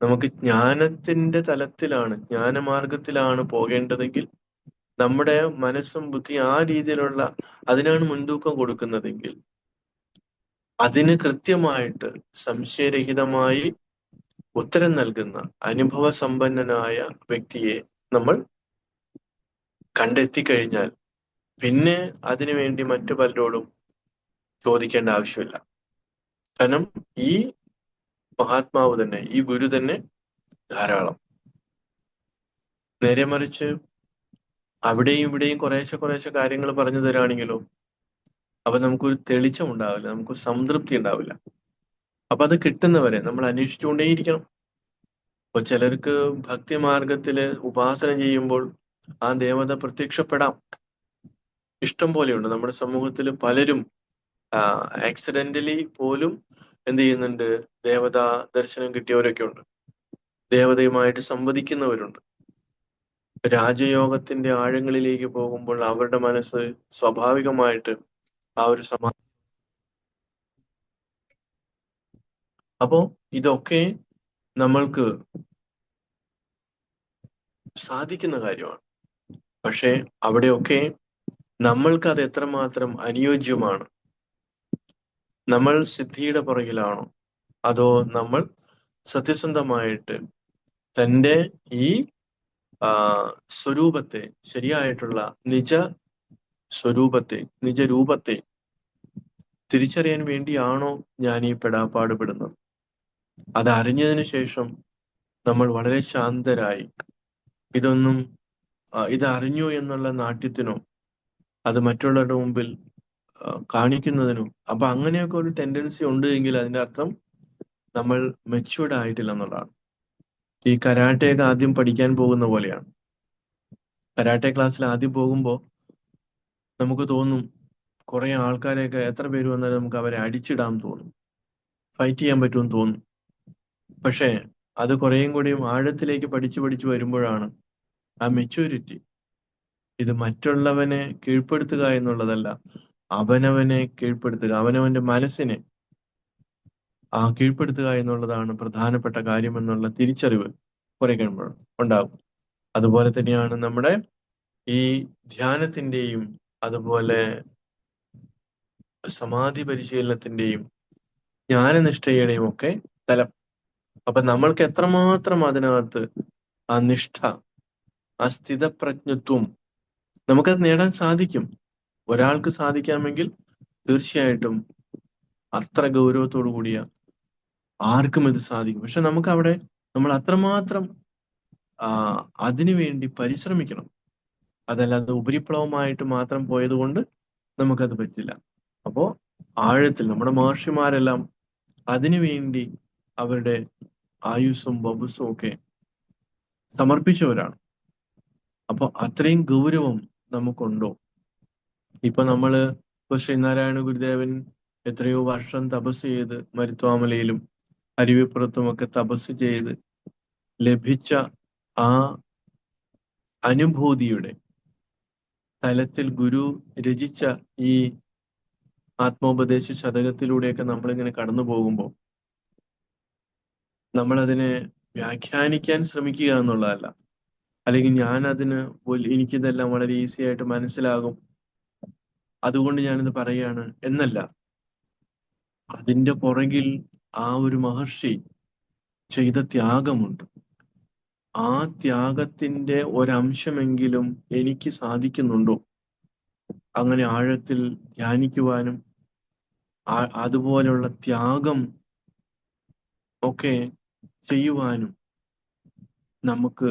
നമുക്ക് ജ്ഞാനത്തിന്റെ തലത്തിലാണ്, ജ്ഞാനമാർഗത്തിലാണ് പോകേണ്ടതെങ്കിൽ നമ്മുടെ മനസ്സും ബുദ്ധി ആ രീതിയിലുള്ള അതിനാണ് മുൻതൂക്കം കൊടുക്കുന്നതെങ്കിൽ അതിന് കൃത്യമായിട്ട് സംശയരഹിതമായി ഉത്തരം നൽകുന്ന അനുഭവ സമ്പന്നനായ വ്യക്തിയെ നമ്മൾ കണ്ടെത്തിക്കഴിഞ്ഞാൽ പിന്നെ അതിനുവേണ്ടി മറ്റു പലരോടും ചോദിക്കേണ്ട ആവശ്യമില്ല. കാരണം ഈ മഹാത്മാവ് തന്നെ, ഈ ഗുരു തന്നെ ധാരാളം. നേരെ മറിച്ച് അവിടെയും ഇവിടെയും കുറേശ്ശെ കാര്യങ്ങൾ പറഞ്ഞു തരാണെങ്കിലോ അപ്പൊ നമുക്കൊരു തെളിച്ചം ഉണ്ടാവില്ല, നമുക്ക് സംതൃപ്തി ഉണ്ടാവില്ല. അപ്പൊ അത് കിട്ടുന്നവരെ നമ്മൾ അന്വേഷിച്ചുകൊണ്ടേയിരിക്കണം. ഇപ്പൊ ചിലർക്ക് ഭക്തിമാർഗത്തില് ഉപാസന ചെയ്യുമ്പോൾ ആ ദേവത പ്രത്യക്ഷപ്പെടാം. ഇഷ്ടം പോലെയുണ്ട് നമ്മുടെ സമൂഹത്തിൽ. പലരും ആക്സിഡന്റലി പോലും എന്ത് ചെയ്യുന്നുണ്ട്, ദേവതാ ദർശനം കിട്ടിയവരൊക്കെ ഉണ്ട്. ദേവതയുമായിട്ട് സംവദിക്കുന്നവരുണ്ട്. രാജയോഗത്തിന്റെ ആഴങ്ങളിലേക്ക് പോകുമ്പോൾ അവരുടെ മനസ്സ് സ്വാഭാവികമായിട്ട് ആ ഒരു അപ്പോ ഇതൊക്കെ നമ്മൾക്ക് സാധിക്കുന്ന കാര്യമാണ്. പക്ഷെ അവിടെയൊക്കെ നമ്മൾക്ക് അത് എത്രമാത്രം അനുയോജ്യമാണ്? നമ്മൾ സിദ്ധിയുടെ പുറകിലാണോ, അതോ നമ്മൾ സത്യസന്ധമായിട്ട് തൻ്റെ ഈ സ്വരൂപത്തെ, ശരിയായിട്ടുള്ള നിജരൂപത്തെ തിരിച്ചറിയാൻ വേണ്ടിയാണോ ഞാൻ ഈ പെടാപ്പാടുപെടുന്നത്? അത് അറിഞ്ഞതിന് ശേഷം നമ്മൾ വളരെ ശാന്തരായി ഇത് അറിഞ്ഞു എന്നുള്ള നാട്യത്തിനോ അത് മറ്റുള്ളവരുടെ മുമ്പിൽ കാണിക്കുന്നതിനോ, അപ്പൊ അങ്ങനെയൊക്കെ ഒരു ടെൻഡൻസി ഉണ്ട് എങ്കിൽ അതിന്റെ അർത്ഥം നമ്മൾ മെച്യൂർഡ് ആയിട്ടില്ല എന്നുള്ളതാണ്. ഈ കരാട്ടയൊക്കെ ആദ്യം പഠിക്കാൻ പോകുന്ന പോലെയാണ്. കരാട്ടെ ക്ലാസ്സിൽ ആദ്യം പോകുമ്പോൾ നമുക്ക് തോന്നും, കുറെ ആൾക്കാരെയൊക്കെ എത്ര പേര് വന്നാലും നമുക്ക് അവരെ അടിച്ചിടാൻ തോന്നും, ഫൈറ്റ് ചെയ്യാൻ പറ്റുമെന്ന് തോന്നും. പക്ഷേ അത് കുറേയും കൂടിയും ആഴത്തിലേക്ക് പഠിച്ചു വരുമ്പോഴാണ് ആ മെച്യൂരിറ്റി, ഇത് മറ്റുള്ളവനെ കീഴ്പ്പെടുത്തുക എന്നുള്ളതല്ല, അവനവനെ കീഴ്പ്പെടുത്തുക, അവനവന്റെ മനസ്സിനെ കീഴ്പ്പെടുത്തുക എന്നുള്ളതാണ് പ്രധാനപ്പെട്ട കാര്യം എന്നുള്ള തിരിച്ചറിവ് കുറെ കഴിയുമ്പോൾ ഉണ്ടാകും. അതുപോലെ തന്നെയാണ് നമ്മുടെ ഈ ധ്യാനത്തിന്റെയും അതുപോലെ സമാധി പരിശീലനത്തിന്റെയും ജ്ഞാനനിഷ്ഠയുടെയും ഒക്കെ തലം. അപ്പൊ നമ്മൾക്ക് എത്രമാത്രം അതിനകത്ത് ആ നിഷ്ഠ, ആ സ്ഥിതപ്രജ്ഞത്വം നമുക്കത് നേടാൻ സാധിക്കും. ഒരാൾക്ക് സാധിക്കാമെങ്കിൽ തീർച്ചയായിട്ടും അത്ര ഗൗരവത്തോടു കൂടിയ ആർക്കും ഇത് സാധിക്കും. പക്ഷെ നമുക്ക് അവിടെ നമ്മൾ അത്രമാത്രം അതിനുവേണ്ടി പരിശ്രമിക്കണം. അതല്ലാതെ ഉപരിപ്ലവമായിട്ട് മാത്രം പോയത് കൊണ്ട് നമുക്കത് പറ്റില്ല. അപ്പോ ആഴത്തിൽ നമ്മുടെ മഹർഷിമാരെല്ലാം അതിനുവേണ്ടി അവരുടെ ആയുസ്സും ബബുസും ഒക്കെ സമർപ്പിച്ചവരാണ്. അപ്പൊ അത്രയും ഗൗരവം നമുക്കുണ്ടോ? ഇപ്പൊ ശ്രീനാരായണ ഗുരുദേവൻ എത്രയോ വർഷം തപസ് ചെയ്ത് മരുത്വാമലയിലും അരുവിപ്പുറത്തുമൊക്കെ തപസ് ചെയ്ത് ലഭിച്ച ആ അനുഭൂതിയുടെ തലത്തിൽ ഗുരു രചിച്ച ഈ ആത്മോപദേശ ശതകത്തിലൂടെയൊക്കെ നമ്മളിങ്ങനെ കടന്നു പോകുമ്പോൾ നമ്മളതിനെ വ്യാഖ്യാനിക്കാൻ ശ്രമിക്കുക എന്നുള്ളതല്ല, അല്ലെങ്കിൽ എനിക്കിതെല്ലാം വളരെ ഈസി ആയിട്ട് മനസ്സിലാകും അതുകൊണ്ട് ഞാനിത് പറയാണ് എന്നല്ല. അതിൻ്റെ പുറകിൽ ആ ഒരു മഹർഷി ചെയ്ത ത്യാഗമുണ്ട്. ആ ത്യാഗത്തിന്റെ ഒരംശമെങ്കിലും എനിക്ക് സാധിക്കുന്നുണ്ടോ അങ്ങനെ ആഴത്തിൽ ധ്യാനിക്കുവാനും അതുപോലെയുള്ള ത്യാഗം ഒക്കെ ചെയ്യുവാനും നമുക്ക്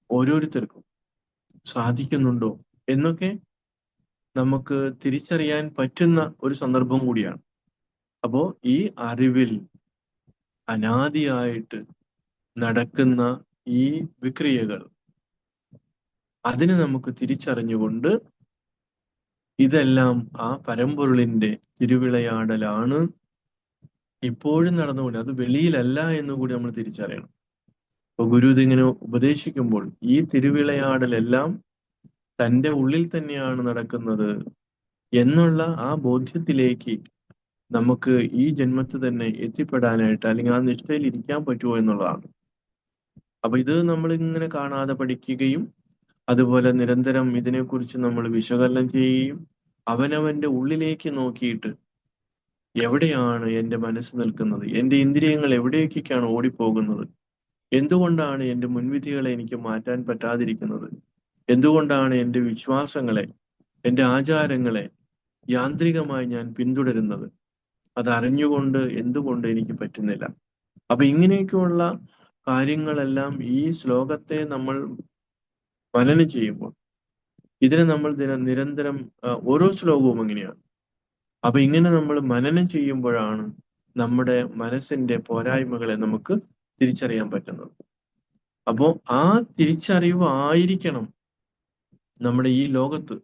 ഓരോരുത്തർക്കും സാധിക്കുന്നുണ്ടോ എന്നൊക്കെ നമുക്ക് തിരിച്ചറിയാൻ പറ്റുന്ന ഒരു സന്ദർഭം കൂടിയാണ്. അപ്പോ ഈ അറിവിൽ അനാദിയായിട്ട് നടക്കുന്ന ഈ വിക്രിയകൾ, അതിനെ നമുക്ക് തിരിച്ചറിഞ്ഞുകൊണ്ട് ഇതെല്ലാം ആ പരമ്പൊരുളിന്റെ തിരുവിളയാടലാണ് ഇപ്പോഴും നടന്നുകൊണ്ട്, അത് വെളിയിലല്ല എന്നുകൂടി നമ്മൾ തിരിച്ചറിയണം. അപ്പൊ ഗുരു ഇതിങ്ങനെ ഉപദേശിക്കുമ്പോൾ ഈ തിരുവിളയാടലെല്ലാം തൻ്റെ ഉള്ളിൽ തന്നെയാണ് നടക്കുന്നത് എന്നുള്ള ആ ബോധ്യത്തിലേക്ക് നമുക്ക് ഈ ജന്മത്തിൽ തന്നെ എത്തിപ്പെടാനായിട്ട്, അല്ലെങ്കിൽ ആ നിഷ്ഠയിൽ ഇരിക്കാൻ പറ്റുമോ എന്നുള്ളതാണ്. അപ്പൊ ഇത് നമ്മൾ ഇങ്ങനെ കാണാതെ പഠിക്കുകയും അതുപോലെ നിരന്തരം ഇതിനെക്കുറിച്ച് നമ്മൾ വിശകലനം ചെയ്യുകയും അവനവന്റെ ഉള്ളിലേക്ക് നോക്കിയിട്ട് എവിടെയാണ് എൻ്റെ മനസ്സ് നിൽക്കുന്നത്, എൻ്റെ ഇന്ദ്രിയങ്ങൾ എവിടേക്കാണ് ഓടിപ്പോകുന്നത്, എന്തുകൊണ്ടാണ് എൻ്റെ മുൻവിധികളെ എനിക്ക് മാറ്റാൻ പറ്റാതിരിക്കുന്നത്, എന്തുകൊണ്ടാണ് എൻ്റെ വിശ്വാസങ്ങളെ, എൻ്റെ ആചാരങ്ങളെ യാന്ത്രികമായി ഞാൻ പിന്തുടരുന്നത്, അതറിഞ്ഞുകൊണ്ട് എന്തുകൊണ്ട് എനിക്ക് പറ്റുന്നില്ല. അപ്പൊ ഇങ്ങനെയൊക്കെയുള്ള കാര്യങ്ങളെല്ലാം ഈ ശ്ലോകത്തെ നമ്മൾ മനനം ചെയ്യുമ്പോൾ, ഇതിനെ നമ്മൾ നിരന്തരം ഓരോ ശ്ലോകവും അങ്ങനെയാണ്. അപ്പൊ ഇങ്ങനെ നമ്മൾ മനനം ചെയ്യുമ്പോഴാണ് നമ്മുടെ മനസ്സിന്റെ പോരായ്മകളെ നമുക്ക് തിരിച്ചറിയാൻ പറ്റുന്നത്. അപ്പോ ആ തിരിച്ചറിവ് ആയിരിക്കണം നമ്മുടെ ഈ ലോകത്ത്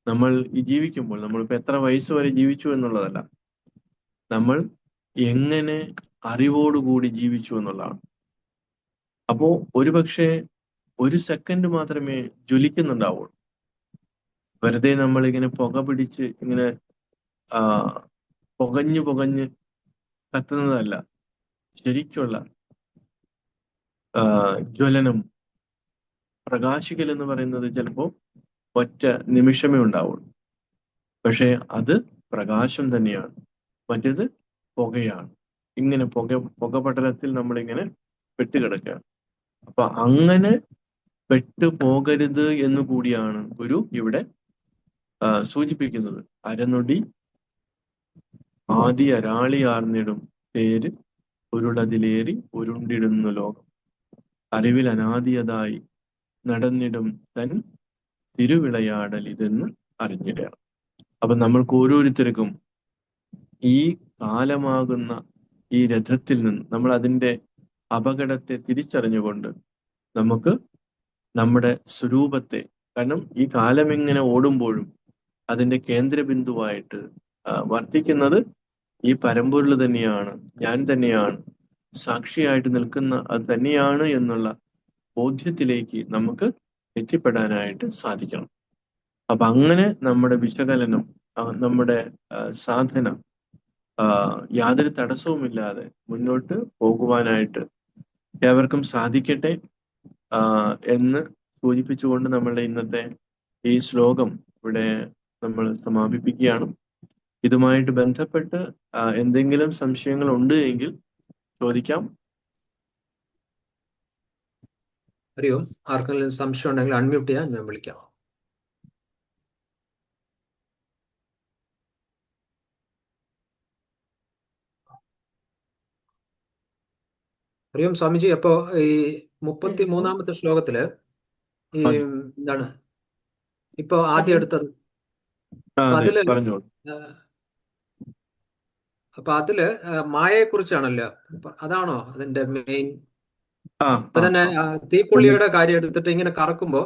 നമ്മൾ ഈ ജീവിക്കുമ്പോൾ. നമ്മളിപ്പോ എത്ര വയസ്സ് വരെ ജീവിച്ചു എന്നുള്ളതല്ല, നമ്മൾ എങ്ങനെ അറിവോടുകൂടി ജീവിച്ചു എന്നുള്ളതാണ്. അപ്പോ ഒരുപക്ഷെ 1 സെക്കൻഡ് മാത്രമേ ജ്വലിക്കുന്നുണ്ടാവുള്ളൂ. വെറുതെ നമ്മളിങ്ങനെ പുക പിടിച്ച് ഇങ്ങനെ പുകഞ്ഞു പുകഞ്ഞ് കത്തുന്നതല്ല. ശരിക്കുള്ള ജ്വലനം, പ്രകാശിക്കൽ എന്ന് പറയുന്നത് ചിലപ്പോ ഒറ്റ നിമിഷമേ ഉണ്ടാവുള്ളൂ. പക്ഷെ അത് പ്രകാശം തന്നെയാണ്. മറ്റേത് പുകയാണ്. ഇങ്ങനെ പുകപടലത്തിൽ നമ്മളിങ്ങനെ പെട്ടുകിടക്കുകയാണ്. അപ്പൊ അങ്ങനെ പെട്ടുപോകരുത് എന്ന് കൂടിയാണ് ഗുരു ഇവിടെ സൂചിപ്പിക്കുന്നത്. അരനൊടി ആദി അരാളിയാർന്നിടും പേര് ഉരുളതിലേറി ഉരുണ്ടിടുന്നു ലോകം. അറിവിൽ അനാദിയതായി നടന്നിടും തൻ തിരുവിളയാടൽ ഇതെന്ന് അറിഞ്ഞിടണം. അപ്പൊ നമ്മൾക്ക് ഓരോരുത്തർക്കും ഈ കാലമാകുന്ന ഈ രഥത്തിൽ നിന്ന് നമ്മൾ അതിന്റെ അപകടത്തെ തിരിച്ചറിഞ്ഞുകൊണ്ട് നമുക്ക് നമ്മുടെ സ്വരൂപത്തെ, കാരണം ഈ കാലം ഇങ്ങനെ ഓടുമ്പോഴും അതിന്റെ കേന്ദ്രബിന്ദുവായിട്ട് വർത്തിക്കുന്നത് ഈ പരമ്പൊരുൾ തന്നെയാണ്, ഞാൻ തന്നെയാണ്, സാക്ഷിയായിട്ട് നിൽക്കുന്ന അത് തന്നെയാണ് എന്നുള്ള ബോധ്യത്തിലേക്ക് നമുക്ക് എത്തിപ്പെടാനായിട്ട് സാധിക്കണം. അപ്പൊ അങ്ങനെ നമ്മുടെ വിശകലനം, നമ്മുടെ സാധന യാതൊരു തടസ്സവുമില്ലാതെ മുന്നോട്ട് പോകുവാനായിട്ട് ഏവർക്കും സാധിക്കട്ടെ എന്ന് സൂചിപ്പിച്ചുകൊണ്ട് നമ്മളുടെ ഇന്നത്തെ ഈ ശ്ലോകം ഇവിടെ നമ്മൾ സമാപിപ്പിക്കുകയാണ്. ഇതുമായിട്ട് ബന്ധപ്പെട്ട് എന്തെങ്കിലും സംശയങ്ങൾ ഉണ്ട് എങ്കിൽ ചോദിക്കാം. അറിയോ, ആർക്കെങ്കിലും സംശയം ഉണ്ടെങ്കിൽ അൺമ്യൂട്ട് ചെയ്യാൻ ഞാൻ വിളിക്കാം. അറിയാം സ്വാമിജി, അപ്പോ ഈ 33-ാമത്തെ ശ്ലോകത്തില് ഈ എന്താണ് ഇപ്പൊ ആദ്യം എടുത്തത്, അപ്പൊ അതില് പറഞ്ഞോളൂ. അപ്പൊ അതില് മായയെ കുറിച്ചാണല്ലോ, അതാണോ അതിന്റെ മെയിൻ? ഇപ്പൊ തന്നെ തീക്കൊള്ളിയുടെ കാര്യം എടുത്തിട്ട് ഇങ്ങനെ കറക്കുമ്പോ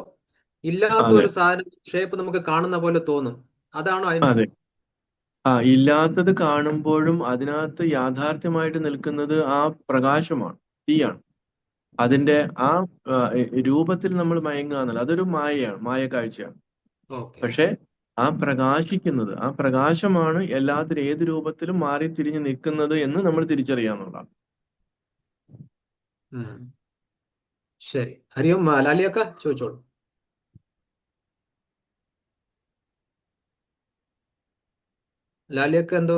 ഇല്ലാത്ത ഒരു സാധനം ഷേപ്പ് നമുക്ക് കാണുന്ന പോലെ തോന്നും, അതാണോ അതിന്? അതെ, ഇല്ലാത്തത് കാണുമ്പോഴും അതിനകത്ത് യാഥാർത്ഥ്യമായിട്ട് നിൽക്കുന്നത് ആ പ്രകാശമാണ്, തീയാണ്. അതിന്റെ ആ രൂപത്തിൽ നമ്മൾ മയങ്ങുക എന്നല്ല, അതൊരു മായയാണ്, മായ കാഴ്ചയാണ്. പക്ഷെ ആ പ്രകാശിക്കുന്നത്, ആ പ്രകാശമാണ് എല്ലാത്തിലും ഏത് രൂപത്തിലും മാറി തിരിഞ്ഞ് നിൽക്കുന്നത് എന്ന് നമ്മൾ തിരിച്ചറിയാന്നുള്ളതാണ്. ശരി, ഹരിയും ലാലിയക്ക ചോദിച്ചോളൂ. ലാലിയക്ക എന്തോ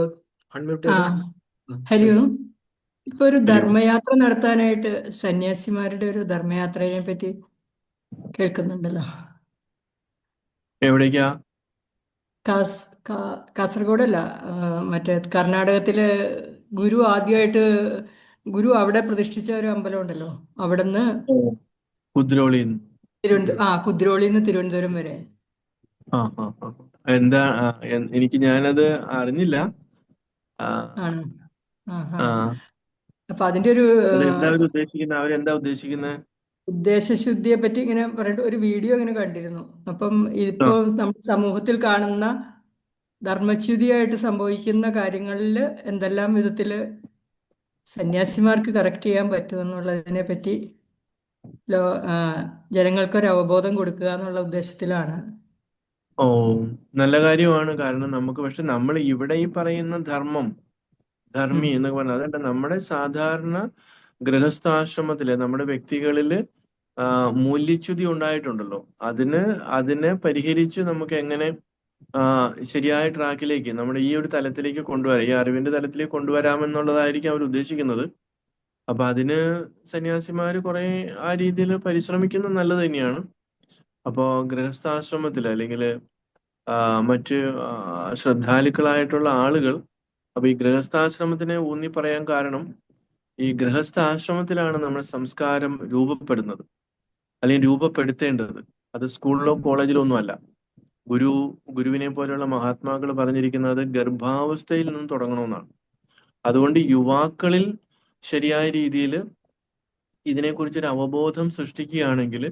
അൺമ്യൂട്ട് ചെയ്ത്. ഹരിയും, ഇപ്പൊ ഒരു ധർമ്മയാത്ര നടത്താനായിട്ട് സന്യാസിമാരുടെ ഒരു ധർമ്മയാത്രയെ പറ്റി കേൾക്കുന്നുണ്ടല്ലോ. എവിടേക്കാ? കാസർഗോഡല്ല, മറ്റേ കർണാടകത്തില് ഗുരു ആദ്യമായിട്ട് ഗുരു അവിടെ പ്രതിഷ്ഠിച്ച ഒരു അമ്പലം ഉണ്ടല്ലോ, അവിടുന്ന് കുദ്രോളിന്ന് തിരുവനന്തപുരം വരെ. എന്താ എനിക്ക് ഞാനത് അറിഞ്ഞില്ല. അപ്പൊ അതിന്റെ ഒരു അവരെന്താ ഉദ്ദേശിക്കുന്നത്? ഉദ്ദേശശുദ്ധിയെ പറ്റി ഇങ്ങനെ പറഞ്ഞിട്ട് ഒരു വീഡിയോ ഇങ്ങനെ കണ്ടിരുന്നു. അപ്പം ഇപ്പോ നമ്മുടെ സമൂഹത്തിൽ കാണുന്ന ധർമ്മച്യുതിയായിട്ട് സംഭവിക്കുന്ന കാര്യങ്ങളിൽ എന്തെല്ലാം വിധത്തില് സന്യാസിമാർക്ക് കറക്റ്റ് ചെയ്യാൻ പറ്റുമെന്നുള്ളതിനെ പറ്റി ജനങ്ങൾക്കൊരു അവബോധം കൊടുക്കുക എന്നുള്ള ഉദ്ദേശത്തിലാണ്. നല്ല കാര്യമാണ്. കാരണം നമുക്ക്, പക്ഷെ നമ്മൾ ഇവിടെ ഈ പറയുന്ന ധർമ്മി എന്നൊക്കെ പറഞ്ഞാൽ അതല്ല, നമ്മുടെ സാധാരണ ഗൃഹസ്ഥാശ്രമത്തില് നമ്മുടെ വ്യക്തികളില് മൂല്യച്യുതി ഉണ്ടായിട്ടുണ്ടല്ലോ, അതിനെ പരിഹരിച്ച് നമുക്ക് എങ്ങനെ ശരിയായ ട്രാക്കിലേക്ക്, നമ്മുടെ ഈ ഒരു തലത്തിലേക്ക് കൊണ്ടുവരാം, ഈ അറിവിന്റെ തലത്തിലേക്ക് കൊണ്ടുവരാമെന്നുള്ളതായിരിക്കും അവർ ഉദ്ദേശിക്കുന്നത്. അപ്പൊ അതിന് സന്യാസിമാര് കുറെ ആ രീതിയിൽ പരിശ്രമിക്കുന്നത് നല്ലത് തന്നെയാണ്. അപ്പോ ഗൃഹസ്ഥാശ്രമത്തിൽ അല്ലെങ്കിൽ മറ്റ് ശ്രദ്ധാലുക്കളായിട്ടുള്ള ആളുകൾ, അപ്പൊ ഈ ഗൃഹസ്ഥാശ്രമത്തിനെ ഊന്നി പറയാൻ കാരണം, ഈ ഗൃഹസ്ഥാശ്രമത്തിലാണ് നമ്മുടെ സംസ്കാരം രൂപപ്പെടുന്നത്, അല്ലെങ്കിൽ രൂപപ്പെടുത്തേണ്ടത്. അത് സ്കൂളിലോ കോളേജിലോ ഒന്നും അല്ല. ഗുരുവിനെ പോലെയുള്ള മഹാത്മാക്കൾ പറഞ്ഞിരിക്കുന്നത് ഗർഭാവസ്ഥയിൽ നിന്നും തുടങ്ങണമെന്നാണ്. അതുകൊണ്ട് യുവാക്കളിൽ ശരിയായ രീതിയിൽ ഇതിനെക്കുറിച്ചൊരു അവബോധം സൃഷ്ടിക്കുകയാണെങ്കിൽ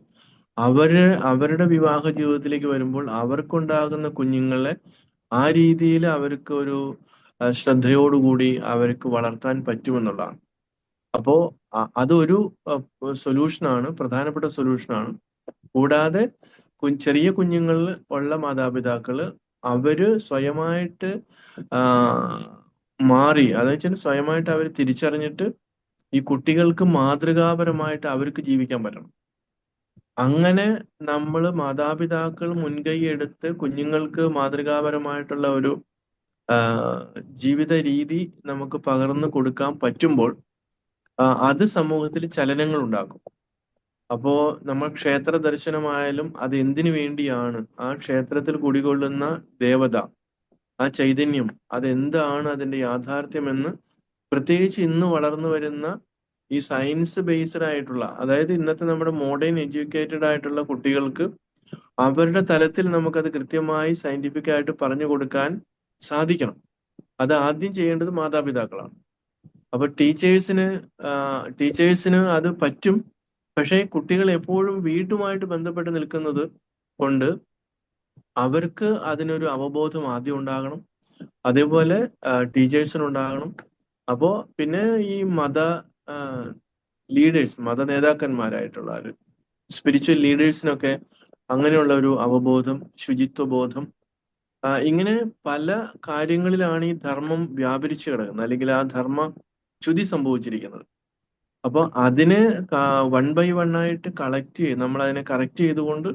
അവരുടെ വിവാഹ ജീവിതത്തിലേക്ക് വരുമ്പോൾ അവർക്കുണ്ടാകുന്ന കുഞ്ഞുങ്ങളെ ആ രീതിയിൽ അവർക്ക് ഒരു ശ്രദ്ധയോടുകൂടി അവർക്ക് വളർത്താൻ പറ്റുമെന്നുള്ളതാണ്. അപ്പോ അതൊരു സൊല്യൂഷനാണ്, പ്രധാനപ്പെട്ട സൊല്യൂഷനാണ്. കൂടാതെ ചെറിയ കുഞ്ഞുങ്ങളിൽ ഉള്ള മാതാപിതാക്കള് അവര് സ്വയമായിട്ട് മാറി, അതെന്ന് വെച്ചാൽ സ്വയമായിട്ട് അവർ തിരിച്ചറിഞ്ഞിട്ട് ഈ കുട്ടികൾക്ക് മാതൃകാപരമായിട്ട് അവർക്ക് ജീവിക്കാൻ പറ്റണം. അങ്ങനെ നമ്മൾ മാതാപിതാക്കൾ മുൻകൈ എടുത്ത് കുഞ്ഞുങ്ങൾക്ക് മാതൃകാപരമായിട്ടുള്ള ഒരു ജീവിത രീതി നമുക്ക് പകർന്നു കൊടുക്കാൻ പറ്റുമ്പോൾ അത് സമൂഹത്തിൽ ചലനങ്ങൾ ഉണ്ടാക്കും. അപ്പോ നമ്മൾ ക്ഷേത്ര ദർശനമായാലും അത് എന്തിനു വേണ്ടിയാണ്, ആ ക്ഷേത്രത്തിൽ കുടികൊള്ളുന്ന ദേവത, ആ ചൈതന്യം, അതെന്താണ് അതിന്റെ യാഥാർത്ഥ്യമെന്ന് പ്രത്യേകിച്ച് ഇന്ന് വളർന്നു വരുന്ന ഈ സയൻസ് ബേസ്ഡ് ആയിട്ടുള്ള, അതായത് ഇന്നത്തെ നമ്മുടെ മോഡേൺ എഡ്യൂക്കേറ്റഡ് ആയിട്ടുള്ള കുട്ടികൾക്ക് അവരുടെ തലത്തിൽ നമുക്കത് കൃത്യമായി സയന്റിഫിക് ആയിട്ട് പറഞ്ഞു കൊടുക്കാൻ സാധിക്കണം. അത് ആദ്യം ചെയ്യേണ്ടത് മാതാപിതാക്കളാണ്. അപ്പൊ ടീച്ചേഴ്സിന് അത് പറ്റും. പക്ഷേ കുട്ടികൾ എപ്പോഴും വീട്ടുമായിട്ട് ബന്ധപ്പെട്ട് നിൽക്കുന്നത് കൊണ്ട് അവർക്ക് അതിനൊരു അവബോധം ആദ്യം ഉണ്ടാകണം. അതേപോലെ ടീച്ചേഴ്സിനുണ്ടാകണം. അപ്പോ പിന്നെ ഈ ലീഡേഴ്സ്, മത നേതാക്കന്മാരായിട്ടുള്ള സ്പിരിച്വൽ ലീഡേഴ്സിനൊക്കെ അങ്ങനെയുള്ള ഒരു അവബോധം, ശുചിത്വബോധം, ഇങ്ങനെ പല കാര്യങ്ങളിലാണ് ഈ ധർമ്മം വ്യാപരിച്ചു കിടക്കുന്നത്, അല്ലെങ്കിൽ ആ ധർമ്മ ച്യുതി സംഭവിച്ചിരിക്കുന്നത്. അപ്പൊ അതിനെ 1 by 1 ആയിട്ട് നമ്മൾ അതിനെ കറക്റ്റ് ചെയ്തുകൊണ്ട്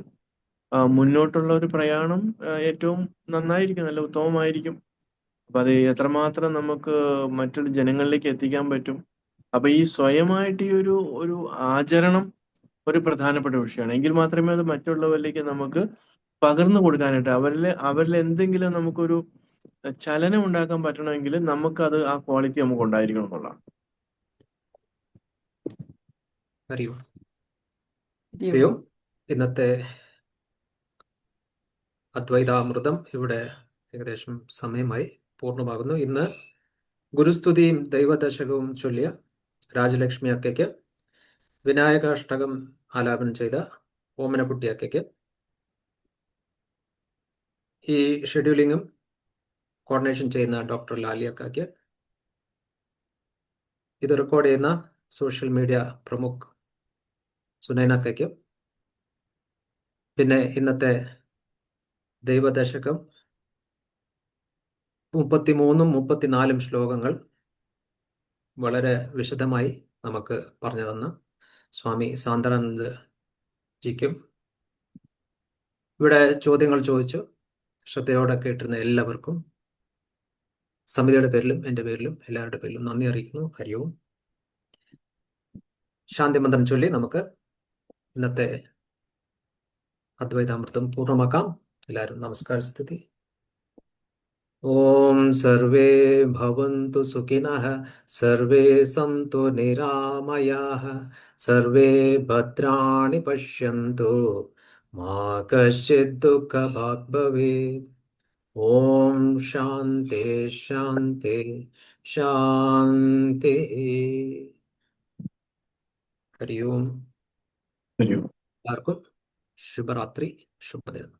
മുന്നോട്ടുള്ള ഒരു പ്രയാണം ഏറ്റവും നന്നായിരിക്കും, നല്ല ഉത്തമമായിരിക്കും. അപ്പൊ അത് എത്രമാത്രം നമുക്ക് മറ്റുള്ള ജനങ്ങളിലേക്ക് എത്തിക്കാൻ പറ്റും. അപ്പൊ ഈ സ്വയമായിട്ട് ഈ ഒരു ആചരണം ഒരു പ്രധാനപ്പെട്ട വിഷയമാണ്. എങ്കിൽ മാത്രമേ അത് മറ്റുള്ളവരിലേക്ക് നമുക്ക് പകർന്നു കൊടുക്കാനായിട്ട്, അവരിൽ എന്തെങ്കിലും നമുക്കൊരു ചലനം ഉണ്ടാക്കാൻ പറ്റണമെങ്കിൽ നമുക്കത് ആ ക്വാളിറ്റി നമുക്ക് ഉണ്ടായിരിക്കണം എന്നുള്ളതാണ്. ഹരി ഓം. ഹരി ഓം. ഇന്നത്തെ അദ്വൈതാമൃതം ഇവിടെ ഏകദേശം സമയമായി പൂർണ്ണമാകുന്നു. ഇന്ന് ഗുരുസ്തുതിയും ദൈവദശകവും ചൊല്ലിയ രാജലക്ഷ്മി അക്കയ്ക്ക്, വിനായകാഷ്ടകം ആലാപനം ചെയ്ത ഓമനക്കുട്ടി അക്കയ്ക്ക്, ഈ ഷെഡ്യൂളിങ്ങും കോർഡിനേഷൻ ചെയ്യുന്ന ഡോക്ടർ ലാലി അക്കയ്ക്ക്, ഇത് റെക്കോർഡ് ചെയ്യുന്ന സോഷ്യൽ മീഡിയ പ്രമുഖ് സുനൈന അക്കയ്ക്ക്, പിന്നെ ഇന്നത്തെ ദൈവദശകം 33ഉം 34ഉം ശ്ലോകങ്ങൾ വളരെ വിശദമായി നമുക്ക് പറഞ്ഞു തന്ന സ്വാമി സാന്ദ്രാനന്ദ ജിക്കും, ഇവിടെ ചോദ്യങ്ങൾ ചോദിച്ചു ശ്രദ്ധയോടെ കേട്ടിരുന്ന എല്ലാവർക്കും സമിതിയുടെ പേരിലും എൻ്റെ പേരിലും എല്ലാവരുടെ പേരിലും നന്ദി അറിയിക്കുന്നു. ഹരി ഓം. ശാന്തിമന്ത്രം ചൊല്ലി നമുക്ക് ഇന്നത്തെ അദ്വൈതാമൃതം പൂർണ്ണമാക്കാം. എല്ലാവരും നമസ്കാര സ്ഥിതി. ഓം സർവേ ഭവന്തു സുഖിനഃ, സർവേ സന്തു നിരാമയാഃ, സർവേ ഭദ്രാണി പശ്യന്തു, മാ കശ്ചിത് ദുഃഖഭാഗ് ഭവേത്. ഓം ശാന്തി ശാന്തി ശാന്തി. ഹരി ഓം. ഹരി ഓം. എല്ലാവർക്കും ശുഭരാത്രി, ശുഭദിനം.